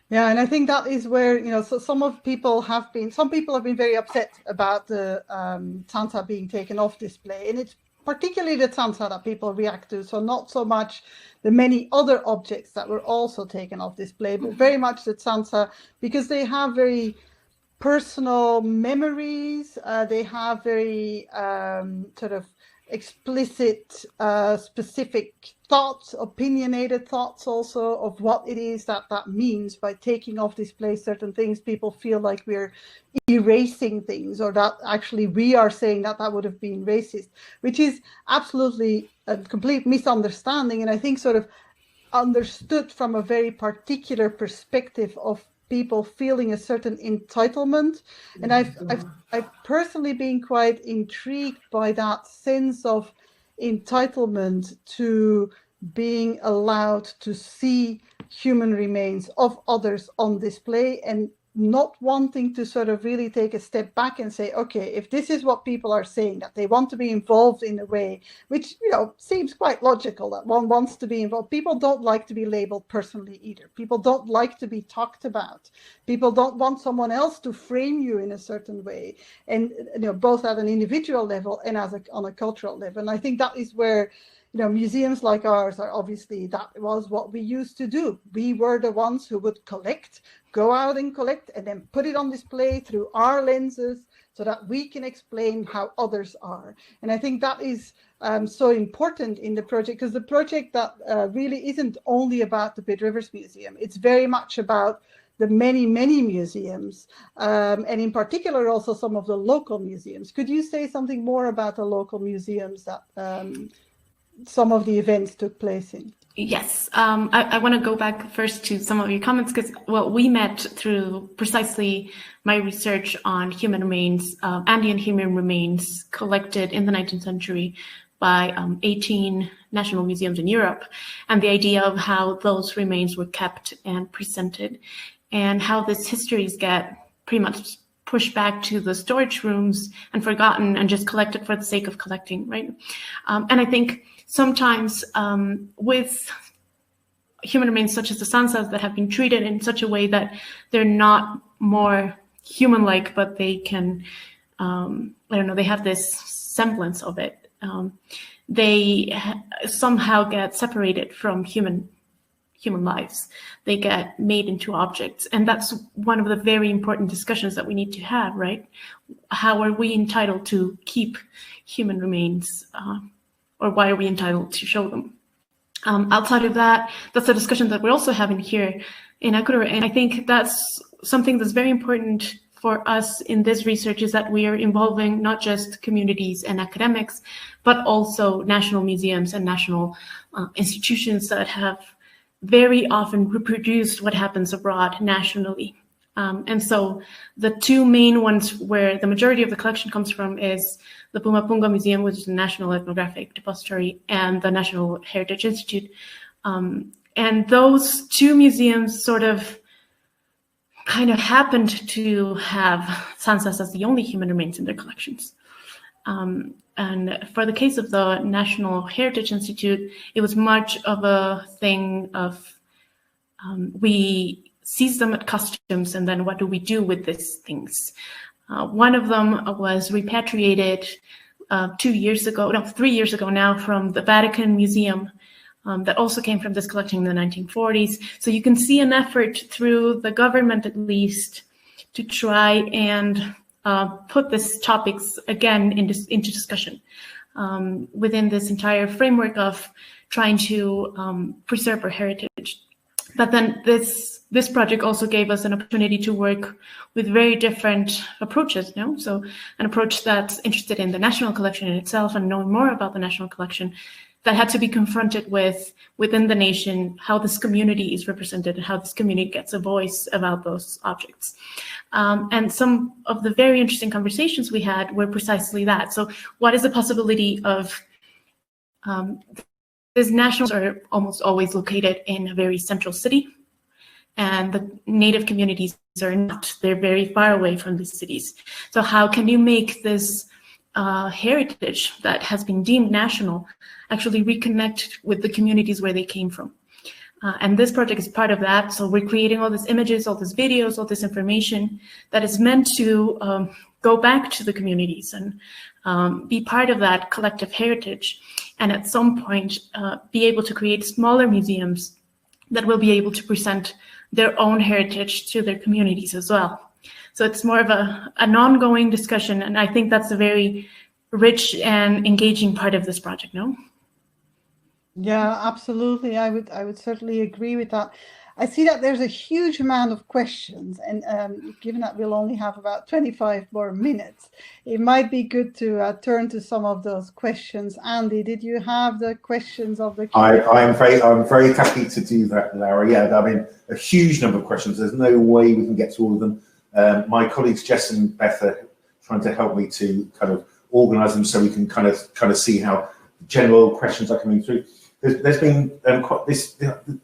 B: Yeah, and I think that is where, so some people have been very upset about the Sansa being taken off display, and it's particularly the Sansa that people react to. So not so much the many other objects that were also taken off display, but very much the Sansa, because they have very personal memories. They have very sort of explicit, specific thoughts, opinionated thoughts also of what it is that means by taking off display certain things. People feel like we're erasing things, or that actually we are saying that would have been racist, which is absolutely a complete misunderstanding, and I think sort of understood from a very particular perspective of people feeling a certain entitlement. And I've personally been quite intrigued by that sense of entitlement to being allowed to see human remains of others on display, and not wanting to sort of really take a step back and say, okay, if this is what people are saying, that they want to be involved in a way, which, seems quite logical, that one wants to be involved. People don't like to be labeled personally either. People don't like to be talked about. People don't want someone else to frame you in a certain way. And, both at an individual level and on a cultural level. And I think that is where, museums like ours are obviously, that was what we used to do. We were the ones who would go out and collect, and then put it on display through our lenses so that we can explain how others are. And I think that is so important in the project, because the project that really isn't only about the Pitt Rivers Museum. It's very much about the many, many museums, and in particular also some of the local museums. Could you say something more about the local museums that some of the events took place in?
H: Yes, I want to go back first to some of your comments, because we met through precisely my research on human remains, Andean human remains collected in the 19th century by 18 national museums in Europe, and the idea of how those remains were kept and presented, and how these histories get pretty much pushed back to the storage rooms and forgotten and just collected for the sake of collecting, right? And I think sometimes with human remains such as the Sansas that have been treated in such a way that they're not more human-like, but they can, they have this semblance of it. They somehow get separated from human lives. They get made into objects. And that's one of the very important discussions that we need to have, right? How are we entitled to keep human remains? Or why are we entitled to show them? Outside of that, that's a discussion that we're also having here in Ecuador. And I think that's something that's very important for us in this research, is that we are involving not just communities and academics, but also national museums and national institutions that have very often reproduced what happens abroad nationally. And so the two main ones where the majority of the collection comes from is the Pumapunga Museum, which is the National Ethnographic Depository, and the National Heritage Institute. And those two museums sort of kind of happened to have Sansas as the only human remains in their collections. And for the case of the National Heritage Institute, it was much of a thing of we seize them at customs, and then what do we do with these things? One of them was repatriated 3 years ago now, from the Vatican Museum that also came from this collection in the 1940s. So you can see an effort through the government, at least, to try and put these topics again into discussion within this entire framework of trying to preserve our heritage. But then this project also gave us an opportunity to work with very different approaches, So an approach that's interested in the national collection in itself and knowing more about the national collection, that had to be confronted with within the nation, how this community is represented and how this community gets a voice about those objects. And some of the very interesting conversations we had were precisely that. So what is the possibility of these nationals are almost always located in a very central city. and the native communities are not. They're very far away from these cities. So how can you make this heritage that has been deemed national actually reconnect with the communities where they came from? And this project is part of that. So we're creating all these images, all these videos, all this information that is meant to go back to the communities and be part of that collective heritage. And at some point, be able to create smaller museums that will be able to present their own heritage to their communities as well. So it's more of an ongoing discussion. And I think that's a very rich and engaging part of this project, no?
B: Yeah, absolutely. I would certainly agree with that. I see that there's a huge amount of questions, and given that we'll only have about 25 more minutes, it might be good to turn to some of those questions. Andy, did you have the questions of the Q&A?
A: I'm very happy to do that, Laura. Yeah, I mean, a huge number of questions. There's no way we can get to all of them. My colleagues Jess and Beth are trying to help me to kind of organise them so we can kind of see how general questions are coming through. There's been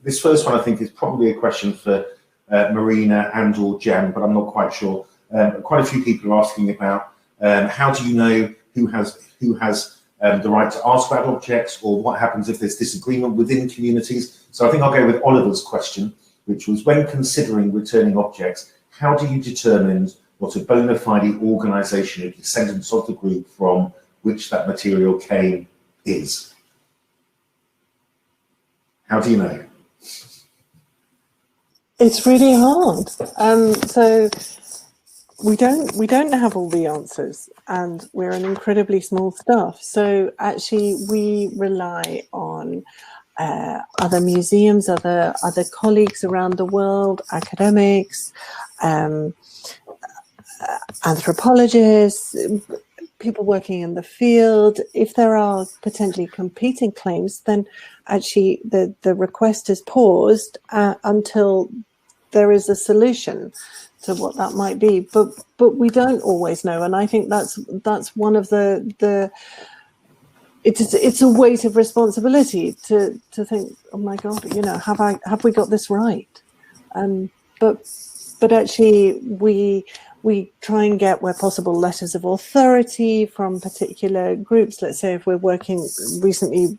A: this first one, I think, is probably a question for Marina and or Jen, but I'm not quite sure. Quite a few people are asking about how do you know who has the right to ask about objects, or what happens if there's disagreement within communities. So I think I'll go with Oliver's question, which was, when considering returning objects, how do you determine what a bona fide organisation or descendants of the group from which that material came is? How do you know?
F: It's really hard. So we don't have all the answers, and we're an incredibly small staff. So actually, we rely on other museums, other colleagues around the world, academics, anthropologists, people working in the field. If there are potentially competing claims, then actually the request is paused until there is a solution to what that might be. But we don't always know, and I think that's one of the it's a weight of responsibility to think, oh my God, have we got this right? But actually we try and get, where possible, letters of authority from particular groups. Let's say if we're recently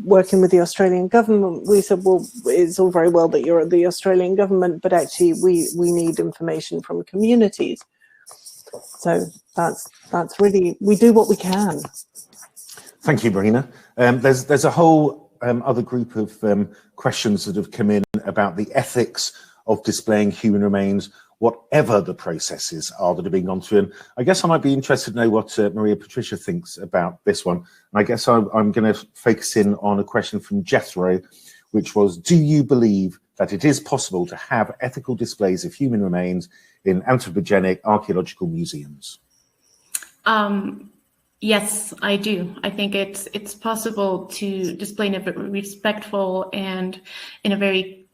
F: working with the Australian government, we said, well, it's all very well that you're at the Australian government, but actually we need information from communities. So that's really, we do what we can.
A: Thank you, Marina. There's a whole other group of questions that have come in about the ethics of displaying human remains, whatever the processes are that are being gone through. And I guess I might be interested to know what Maria Patricia thinks about this one. And I guess I'm going to focus in on a question from Jethro, which was, do you believe that it is possible to have ethical displays of human remains in anthropogenic archaeological museums?
H: Yes, I do. I think it's possible to display in a respectful and in a very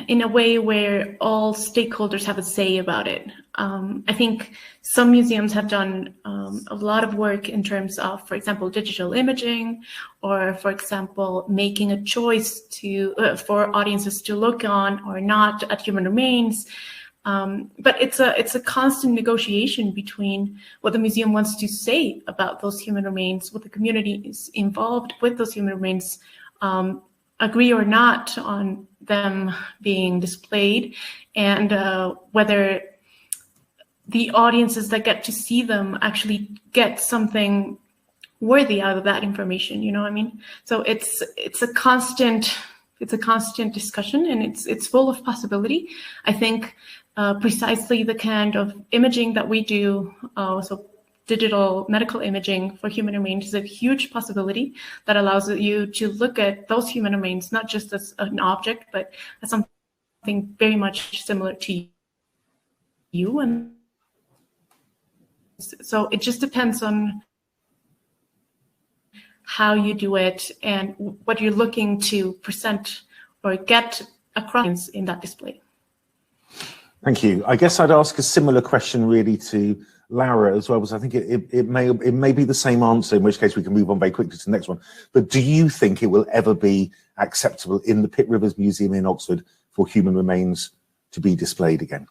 H: in a way where all stakeholders have a say about it. I think some museums have done a lot of work in terms of, for example, digital imaging, or, for example, making a choice to for audiences to look on or not at human remains. But it's a constant negotiation between what the museum wants to say about those human remains, what the community is involved with those human remains agree or not on them being displayed, and whether the audiences that get to see them actually get something worthy out of that information. You know what I mean? So it's a constant discussion, and it's full of possibility. I think precisely the kind of imaging that we do, so digital medical imaging for human remains, is a huge possibility that allows you to look at those human remains not just as an object, but as something very much similar to you. And so it just depends on how you do it and what you're looking to present or get across in that display.
A: Thank you. I guess I'd ask a similar question really to
I: Lara as well, because I think it may be the same answer, in which case we can move on very quickly to the next one. But do you think it will ever be acceptable in the Pitt Rivers Museum in Oxford for human remains to be displayed again?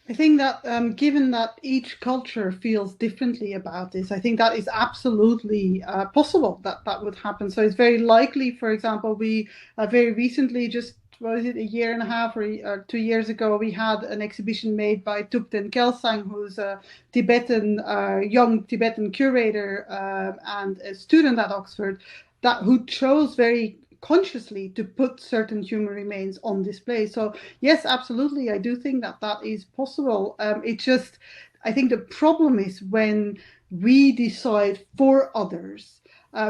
B: I think that given that each culture feels differently about this, I think that is absolutely possible that would happen. So it's very likely, for example, we very recently, just what is it, a year and a half or 2 years ago, we had an exhibition made by Thupten Kelsang, who's a Tibetan, young Tibetan curator and a student at Oxford, who chose very consciously to put certain human remains on display. So yes, absolutely, I do think that is possible. It's just, I think the problem is when we decide for others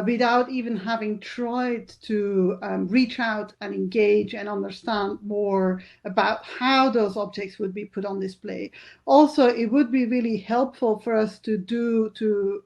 B: without even having tried to reach out and engage and understand more about how those objects would be put on display. Also, it would be really helpful for us to do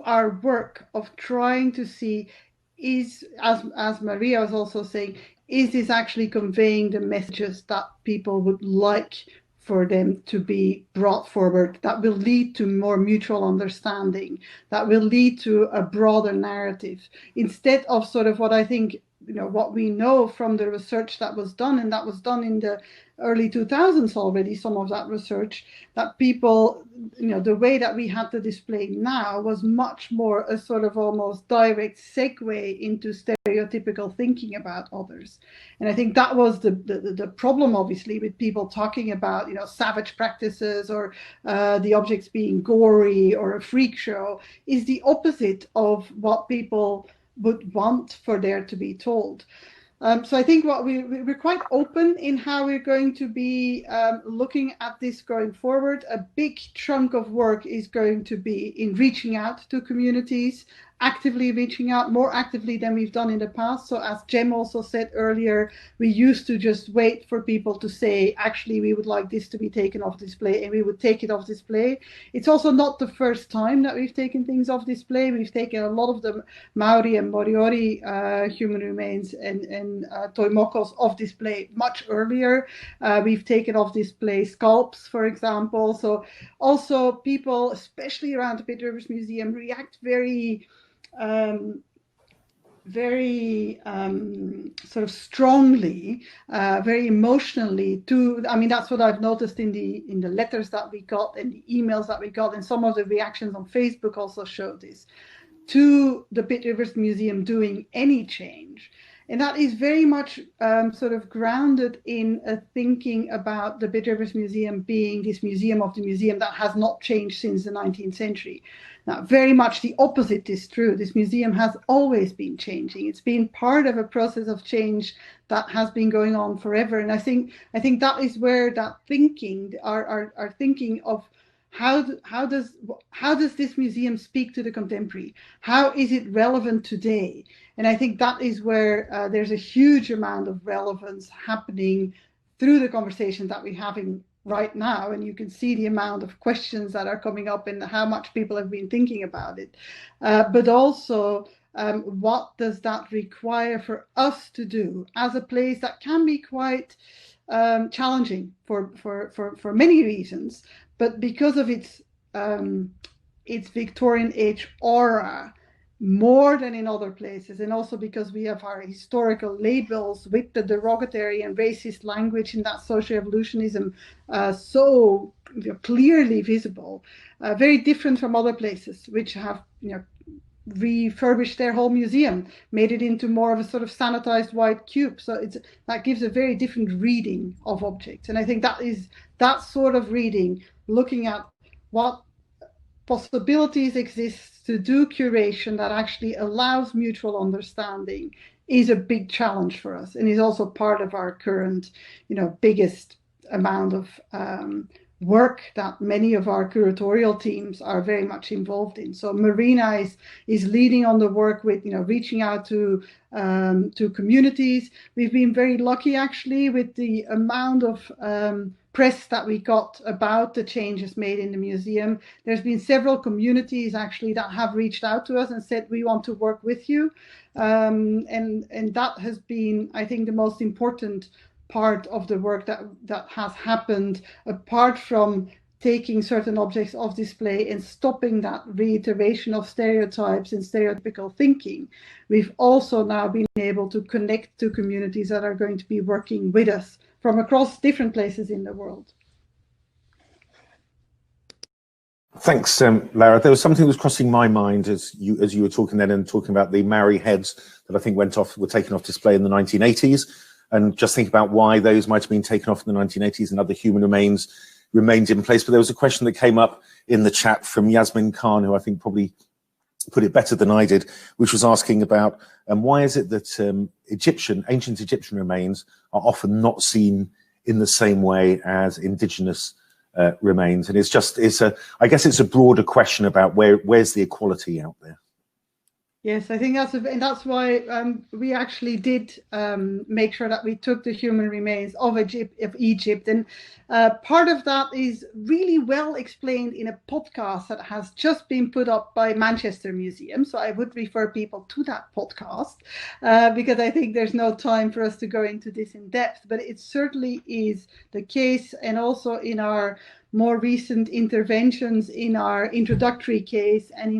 B: our work of trying to see, is, as Maria was also saying, is this actually conveying the messages that people would like for them to be brought forward, that will lead to more mutual understanding, that will lead to a broader narrative, instead of sort of what I think, what we know from the research that was done, and that was done in the early 2000s already, some of that research, that people, the way that we had to display now was much more a sort of almost direct segue into stereotypical thinking about others. And I think that was the problem, obviously, with people talking about, savage practices or the objects being gory or a freak show, is the opposite of what people would want for there to be told. So I think what we're quite open in how we're going to be looking at this going forward. A big chunk of work is going to be in reaching out to communities, actively reaching out, more actively than we've done in the past. So as Jem also said earlier, we used to just wait for people to say, actually, we would like this to be taken off display, and we would take it off display. It's also not the first time that we've taken things off display. We've taken a lot of the Maori and Moriori human remains and Toimokos off display much earlier. We've taken off display scalps, for example. So also people, especially around the Pitt Rivers Museum, react very sort of strongly, very emotionally to, that's what I've noticed in the letters that we got and the emails that we got, and some of the reactions on Facebook also show this, to the Pitt Rivers Museum doing any change. And that is very much sort of grounded in a thinking about the Pitt Rivers Museum being this museum of the museum that has not changed since the 19th century. Now, very much the opposite is true. This museum has always been changing. It's been part of a process of change that has been going on forever. And I think that is where that thinking, our thinking of how does this museum speak to the contemporary? How is it relevant today? And I think that is where there's a huge amount of relevance happening through the conversation that we're having right now. And you can see the amount of questions that are coming up and how much people have been thinking about it. But also, what does that require for us to do as a place that can be quite challenging for many reasons, but because of its Victorian age aura, more than in other places, and also because we have our historical labels with the derogatory and racist language in that socio-evolutionism so clearly visible, very different from other places which have refurbished their whole museum, made it into more of a sort of sanitized white cube. So that gives a very different reading of objects. And I think that sort of reading, looking at what possibilities exist to do curation that actually allows mutual understanding, is a big challenge for us, and is also part of our current, biggest amount of work that many of our curatorial teams are very much involved in. So Marina is leading on the work with reaching out to communities. We've been very lucky actually with the amount of press that we got about the changes made in the museum. There's been several communities actually that have reached out to us and said, we want to work with you. And that has been, I think, the most important part of the work that has happened, apart from taking certain objects off display and stopping that reiteration of stereotypes and stereotypical thinking, we've also now been able to connect to communities that are going to be working with us from across different places in the world.
I: Thanks, Lara. There was something that was crossing my mind as you were talking then, and talking about the Maori heads that I think were taken off display in the 1980s, and just think about why those might have been taken off in the 1980s and other human remains remained in place. But there was a question that came up in the chat from Yasmin Khan, who I think probably put it better than I did, which was asking about why is it that ancient Egyptian remains are often not seen in the same way as indigenous remains. And I guess it's a broader question about where's the equality out there.
B: Yes, I think that's why we actually did make sure that we took the human remains of Egypt. And part of that is really well explained in a podcast that has just been put up by Manchester Museum. So I would refer people to that podcast because I think there's no time for us to go into this in depth, but it certainly is the case. And also in our more recent interventions in our introductory case and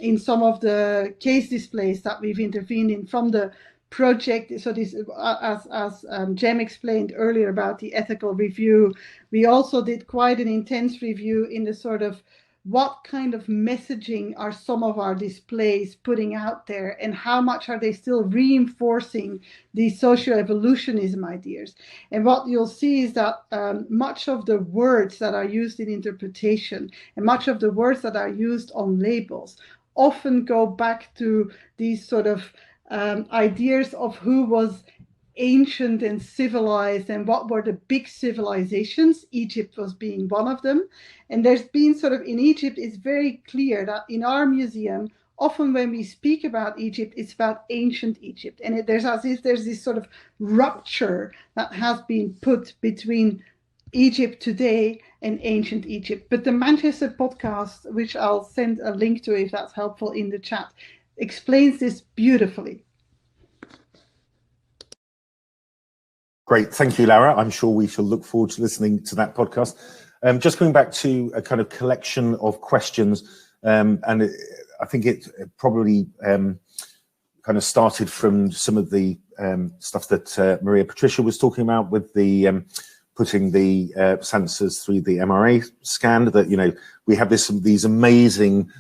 B: in some of the case displays that we've intervened in from the project. So this, as Jem explained earlier about the ethical review, we also did quite an intense review in the sort of what kind of messaging are some of our displays putting out there, and how much are they still reinforcing these socio-evolutionism ideas. And what you'll see is that much of the words that are used in interpretation and much of the words that are used on labels often go back to these sort of ideas of who was ancient and civilized and what were the big civilizations. Egypt was being one of them. And there's been sort of, in Egypt, it's very clear that in our museum, often when we speak about Egypt, it's about ancient Egypt. And there's this sort of rupture that has been put between Egypt today and ancient Egypt. But the Manchester podcast, which I'll send a link to if that's helpful in the chat, explains this beautifully.
I: Great, thank you, Lara. I'm sure we shall look forward to listening to that podcast. Just coming back to a kind of collection of questions, I think it probably kind of started from some of the stuff that Maria Patricia was talking about with the putting the sensors through the MRI scan. That, you know, we have these amazing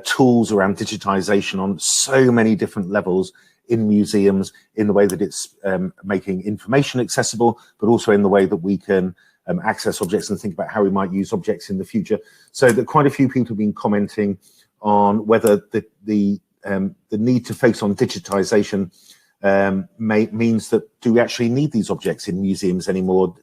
I: tools around digitization on so many different levels in museums, in the way that it's making information accessible, but also in the way that we can access objects and think about how we might use objects in the future. So that quite a few people have been commenting on whether the need to focus on digitization means that do we actually need these objects in museums anymore?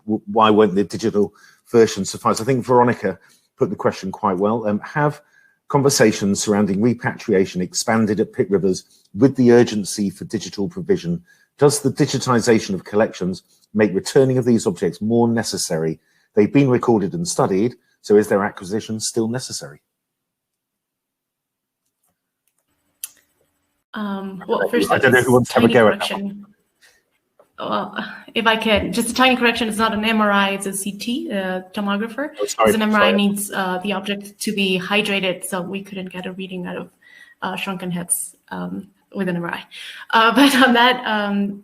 I: Why won't the digital version suffice? I think Veronica put the question quite well. Have conversations surrounding repatriation expanded at Pitt Rivers with the urgency for digital provision? Does the digitization of collections make returning of these objects more necessary? They've been recorded and studied, so is their acquisition still necessary?
H: Well, first,
I: I don't know who wants to have a go at that.
H: Well, if I could, just a tiny correction, it's not an MRI, it's a CT, tomographer. Oh, because an MRI needs the object to be hydrated, so we couldn't get a reading out of shrunken heads with an MRI. But on that,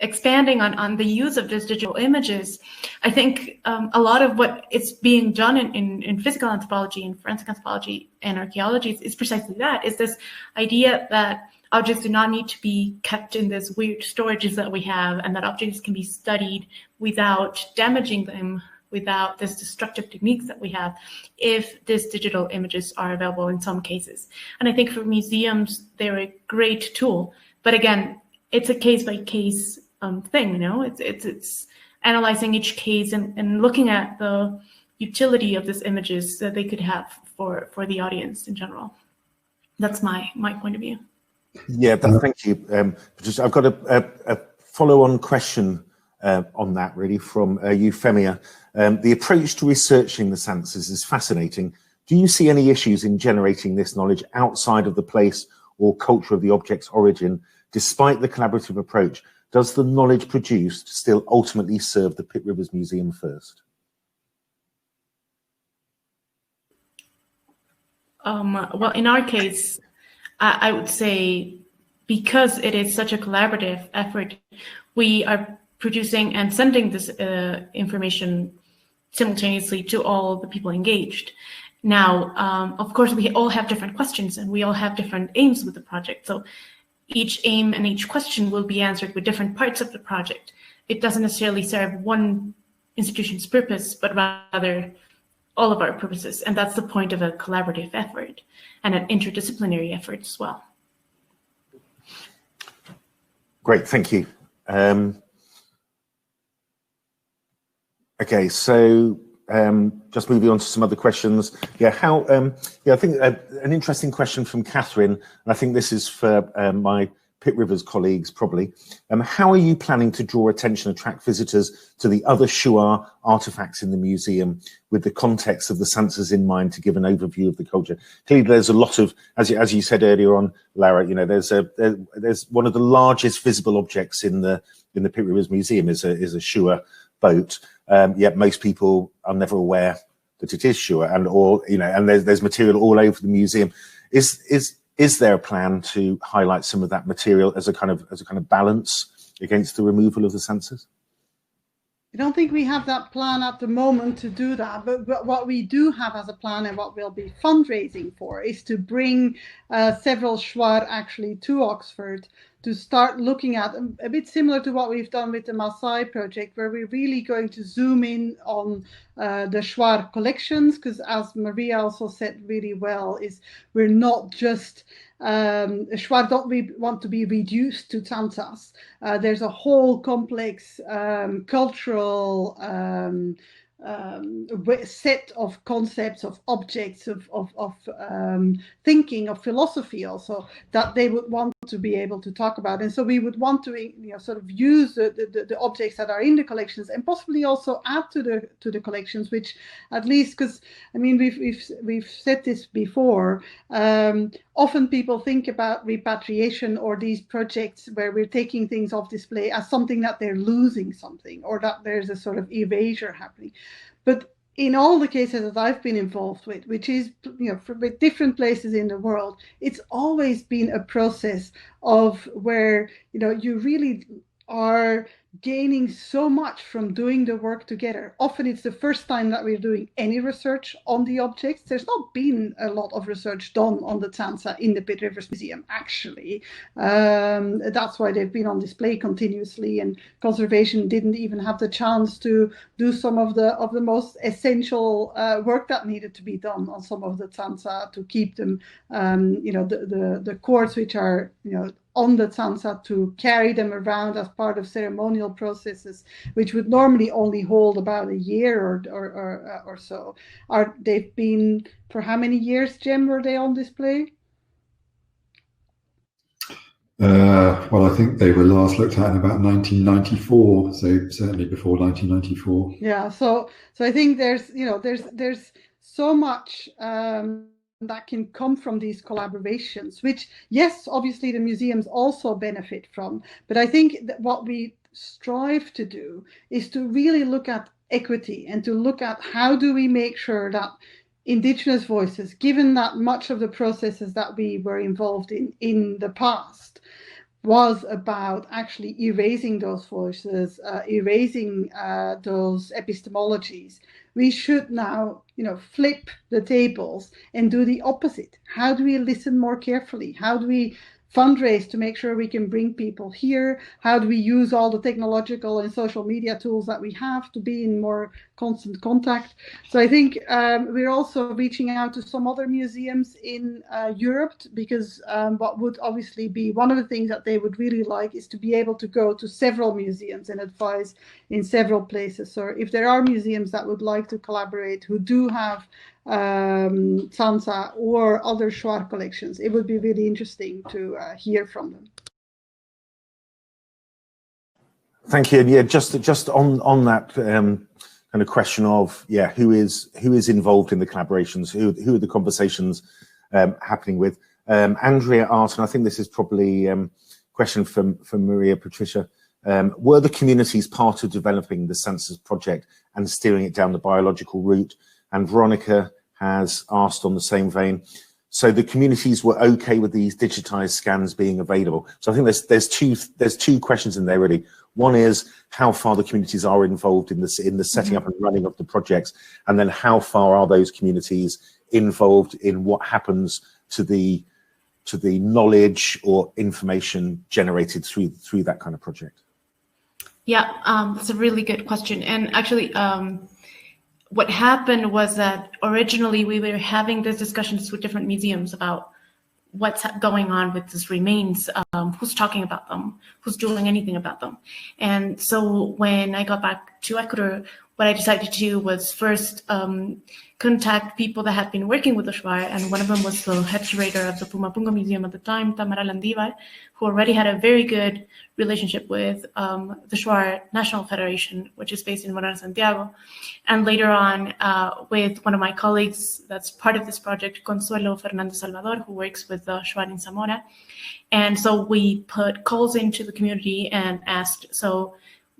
H: expanding on the use of these digital images, I think a lot of what is being done in physical anthropology and forensic anthropology and archaeology is precisely that, is this idea that objects do not need to be kept in this weird storages that we have, and that objects can be studied without damaging them, without this destructive techniques that we have, if these digital images are available in some cases. And I think for museums, they're a great tool. But again, it's a case-by-case thing, you know? It's analyzing each case and looking at the utility of these images that they could have for the audience in general. That's my point of view.
I: Yeah, thank you. I've got a follow-on question on that, really, from Euphemia. The approach to researching the sensors is fascinating. Do you see any issues in generating this knowledge outside of the place or culture of the object's origin, despite the collaborative approach? does the knowledge produced still ultimately serve the Pitt Rivers Museum first?
H: Well, in our case, I would say because it is such a collaborative effort, we are producing and sending this information simultaneously to all the people engaged. Now, of course, we all have different questions and we all have different aims with the project. So each aim and each question will be answered with different parts of the project. It doesn't necessarily serve one institution's purpose, but rather all of our purposes. And that's the point of a collaborative effort and an interdisciplinary effort as well.
I: Great, thank you. Okay, so just moving on to some other questions. Yeah, I think an interesting question from Catherine, and I think this is for my Pitt Rivers colleagues probably. How are you planning to draw attention, attract visitors to the other Shuar artifacts in the museum with the context of the Sansas in mind to give an overview of the culture? Clearly, there's a lot of, as you said earlier on, Lara, you know, there's one of the largest visible objects in the Pitt Rivers Museum is a Shuar boat. Yet most people are never aware that it is Shuar, and there's material all over the museum. Is there a plan to highlight some of that material as a kind of balance against the removal of the Sansas?
B: I don't think we have that plan at the moment to do that, but what we do have as a plan and what we'll be fundraising for is to bring several Shuar actually to Oxford to start looking at, a bit similar to what we've done with the Maasai project, where we're really going to zoom in on the Shuar collections, because as Maria also said really well, is we're not just, Shuar don't want to be reduced to Sansas. There's a whole complex cultural set of concepts, of objects, of thinking, of philosophy also, that they would want to be able to talk about. And so we would want to sort of use the objects that are in the collections and possibly also add to the collections, which at least, because I mean we've said this before, often people think about repatriation or these projects where we're taking things off display as something that they're losing something or that there's a sort of erasure happening. But in all the cases that I've been involved with, which is, with different places in the world, it's always been a process of where, you really are gaining so much from doing the work together. Often it's the first time that we're doing any research on the objects. There's not been a lot of research done on the Tansa in the Pitt Rivers Museum, actually. That's why they've been on display continuously, and conservation didn't even have the chance to do some of the most essential work that needed to be done on some of the Tansa to keep them, the cords which are, on the Tansa, to carry them around as part of ceremonial processes, which would normally only hold about a year or so. They've been, for how many years, Jem, were they on display?
D: Well, I think they were last looked at in about 1994, so certainly before 1994.
B: Yeah, so I think there's so much that can come from these collaborations, which, yes, obviously the museums also benefit from. But I think that what we strive to do is to really look at equity and to look at how do we make sure that Indigenous voices, given that much of the processes that we were involved in the past was about actually erasing those voices, erasing those epistemologies. We should now, flip the tables and do the opposite. How do we listen more carefully? How do we fundraise to make sure we can bring people here? How do we use all the technological and social media tools that we have to be in more constant contact? So I think we're also reaching out to some other museums in Europe, because what would obviously be one of the things that they would really like is to be able to go to several museums and advise in several places. So if there are museums that would like to collaborate who do have Sansa or other Shuar collections, it would be really interesting to hear from them.
I: Thank you. And yeah, just on that kind of question of who is involved in the collaborations, who are the conversations happening with? Andrea asked, and I think this is probably a question from Maria Patricia. Were the communities part of developing the Sansas project and steering it down the biological route? And Veronica has asked on the same vein, so the communities were okay with these digitized scans being available. So I think there's two questions in there really. One is how far the communities are involved in the setting up and running of the projects, and then how far are those communities involved in what happens to the knowledge or information generated through that kind of project?
H: Yeah, that's a really good question. And actually, what happened was that originally we were having these discussions with different museums about what's going on with these remains, who's talking about them, who's doing anything about them. And so when I got back to Ecuador, what I decided to do was first contact people that had been working with the Shuar, and one of them was the head curator of the Pumapungo Museum at the time, Tamara Landivar, who already had a very good relationship with the Shuar National Federation, which is based in Morona, Santiago. And later on, with one of my colleagues that's part of this project, Consuelo Fernandez Salvador, who works with the Shuar in Zamora. And so we put calls into the community and asked, so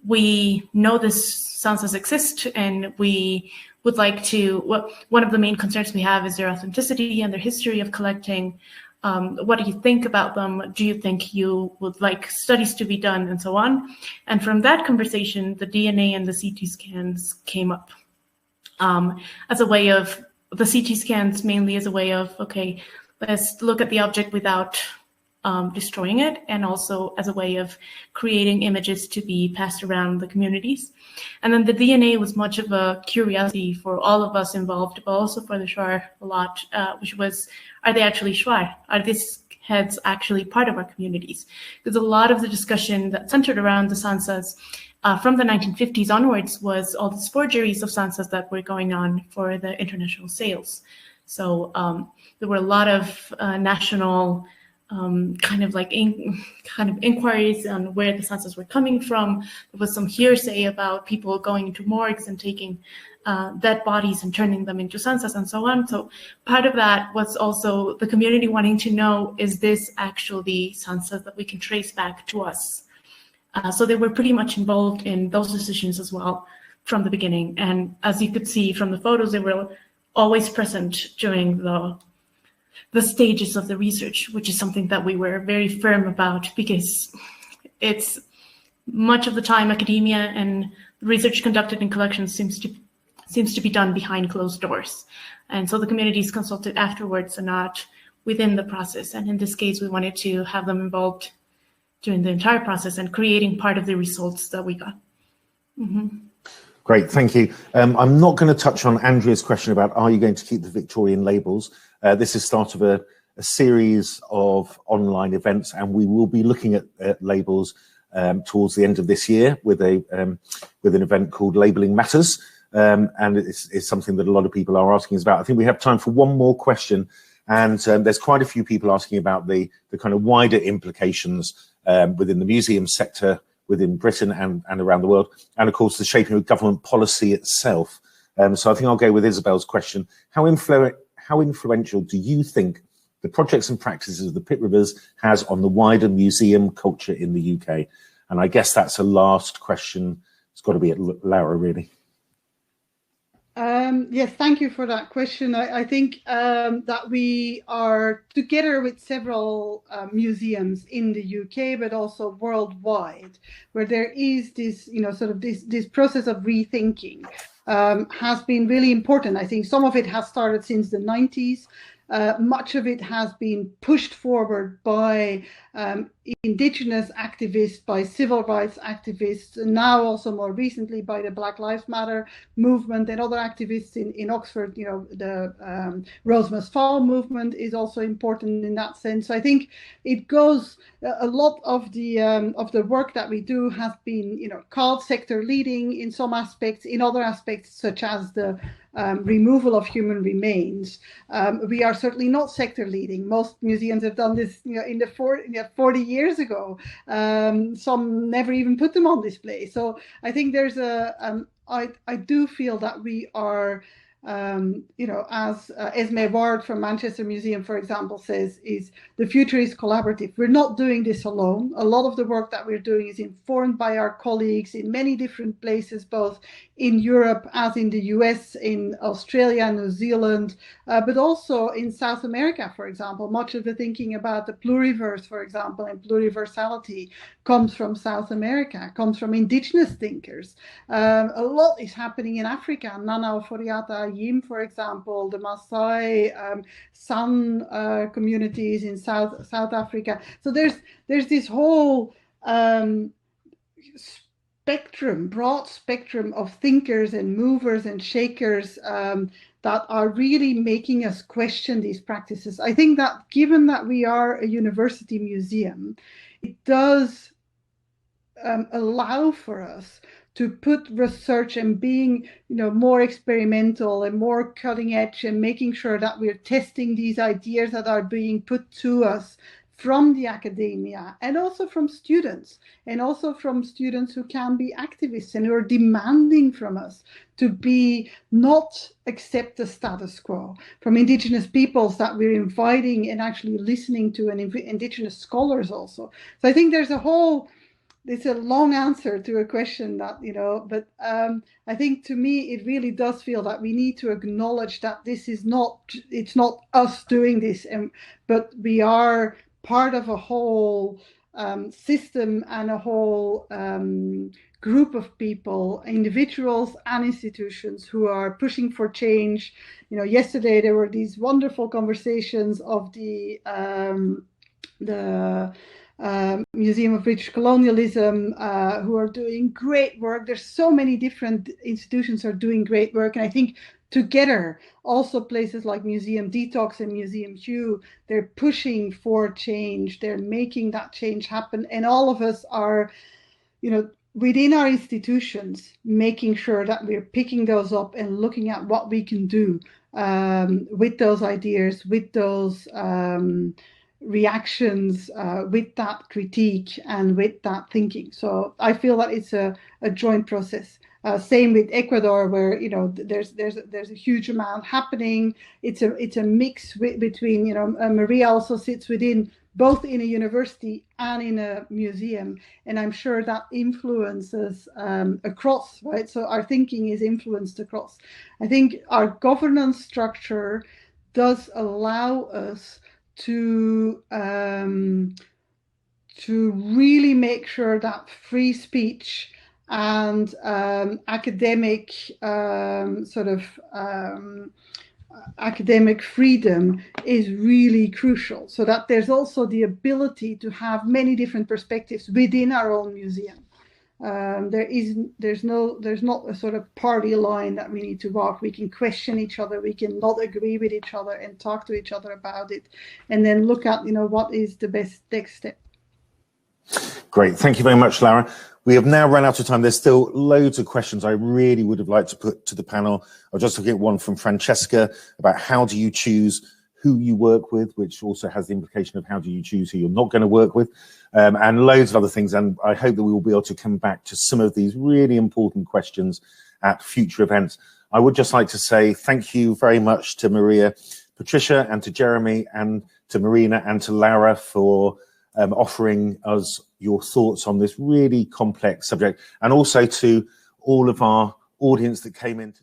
H: we know this Sansas exist, and we would like to, one of the main concerns we have is their authenticity and their history of collecting. What do you think about them? Do you think you would like studies to be done, and so on? And from that conversation, the DNA and the CT scans came up as a way of, the CT scans mainly as a way of, okay, let's look at the object without destroying it, and also as a way of creating images to be passed around the communities. And then the DNA was much of a curiosity for all of us involved, but also for the Shuar a lot, which was, are they actually Shuar? Are these heads actually part of our communities? Because a lot of the discussion that centered around the Sansas from the 1950s onwards was all these forgeries of Sansas that were going on for the international sales. So there were a lot of national kind of inquiries on where the Sansas were coming from. There was some hearsay about people going into morgues and taking dead bodies and turning them into Sansas and so on. So part of that was also the community wanting to know, is this actually Sansas that we can trace back to us? So they were pretty much involved in those decisions as well from the beginning. And as you could see from the photos, they were always present during the stages of the research, which is something that we were very firm about, because it's much of the time academia and research conducted in collections seems to be done behind closed doors. And so the community is consulted afterwards and not within the process. And in this case, we wanted to have them involved during the entire process and creating part of the results that we got. Mm-hmm.
I: Great, thank you. I'm not going to touch on Andrea's question about, are you going to keep the Victorian labels? This is the start of a series of online events, and we will be looking at labels towards the end of this year with an event called Labelling Matters, and it's something that a lot of people are asking us about. I think we have time for one more question, and there's quite a few people asking about the kind of wider implications within the museum sector, within Britain and around the world, and of course the shaping of government policy itself. So I think I'll go with Isabel's question. How influential do you think the projects and practices of the Pitt Rivers has on the wider museum culture in the UK? And I guess that's a last question. It's got to be at Laura, really.
B: Yes, thank you for that question. I think that we are together with several museums in the UK, but also worldwide, where there is this, sort of this process of rethinking has been really important. I think some of it has started since the 90s. Much of it has been pushed forward by indigenous activists, by civil rights activists, and now also more recently by the Black Lives Matter movement and other activists in Oxford. The Rose Must Fall movement is also important in that sense. So I think it goes, a lot of the work that we do has been, called sector leading in some aspects. In other aspects, such as the removal of human remains, we are certainly not sector leading. Most museums have done this, in the 40 years ago. Some never even put them on display. So I think there's I do feel that we are you know, as Esme Ward from Manchester Museum, for example, says, is the future is collaborative. We're not doing this alone. A lot of the work that we're doing is informed by our colleagues in many different places, both in Europe as in the US, in Australia, New Zealand, but also in South America, for example. Much of the thinking about the pluriverse, for example, and pluriversality comes from South America, comes from indigenous thinkers. A lot is happening in Africa. Nana Oforiatta Ayim, for example, the Maasai, San communities in South Africa. So there's this whole spectrum, broad spectrum of thinkers and movers and shakers that are really making us question these practices. I think that given that we are a university museum, it does allow for us to put research and being, you know, more experimental and more cutting edge and making sure that we're testing these ideas that are being put to us from the academia and also from students who can be activists and who are demanding from us to be not accept the status quo, from indigenous peoples that we're inviting and actually listening to, and indigenous scholars also. So I think there's it's a long answer to a question that, you know, but I think to me, it really does feel that we need to acknowledge that it's not us doing this, but we are part of a whole system and a whole group of people, individuals and institutions who are pushing for change. You know, yesterday there were these wonderful conversations of the Museum of British Colonialism, who are doing great work. There's so many different institutions are doing great work, and I think together, also places like Museum Detox and Museum Hue, they're pushing for change. They're making that change happen, and all of us are, you know, within our institutions, making sure that we're picking those up and looking at what we can do with those ideas, with those reactions, with that critique and with that thinking. So I feel that it's a joint process. Same with Ecuador, where, you know, there's a huge amount happening. It's a mix between, you know, Maria also sits within both in a university and in a museum, and I'm sure that influences across, right? So our thinking is influenced across. I think our governance structure does allow us to really make sure that free speech and academic academic freedom is really crucial, so that there's also the ability to have many different perspectives within our own museum. There's not a sort of party line that we need to walk. We can question each other, we can not agree with each other and talk to each other about it, and then look at, you know, what is the best next step.
I: Great, thank you very much, Lara. We have now run out of time. There's still loads of questions I really would have liked to put to the panel. I'll just look at one from Francesca about how do you choose who you work with, which also has the implication of how do you choose who you're not going to work with, and loads of other things. And I hope that we will be able to come back to some of these really important questions at future events. I would just like to say thank you very much to Maria, Patricia, and to Jeremy, and to Marina, and to Lara for offering us your thoughts on this really complex subject, and also to all of our audience that came in today.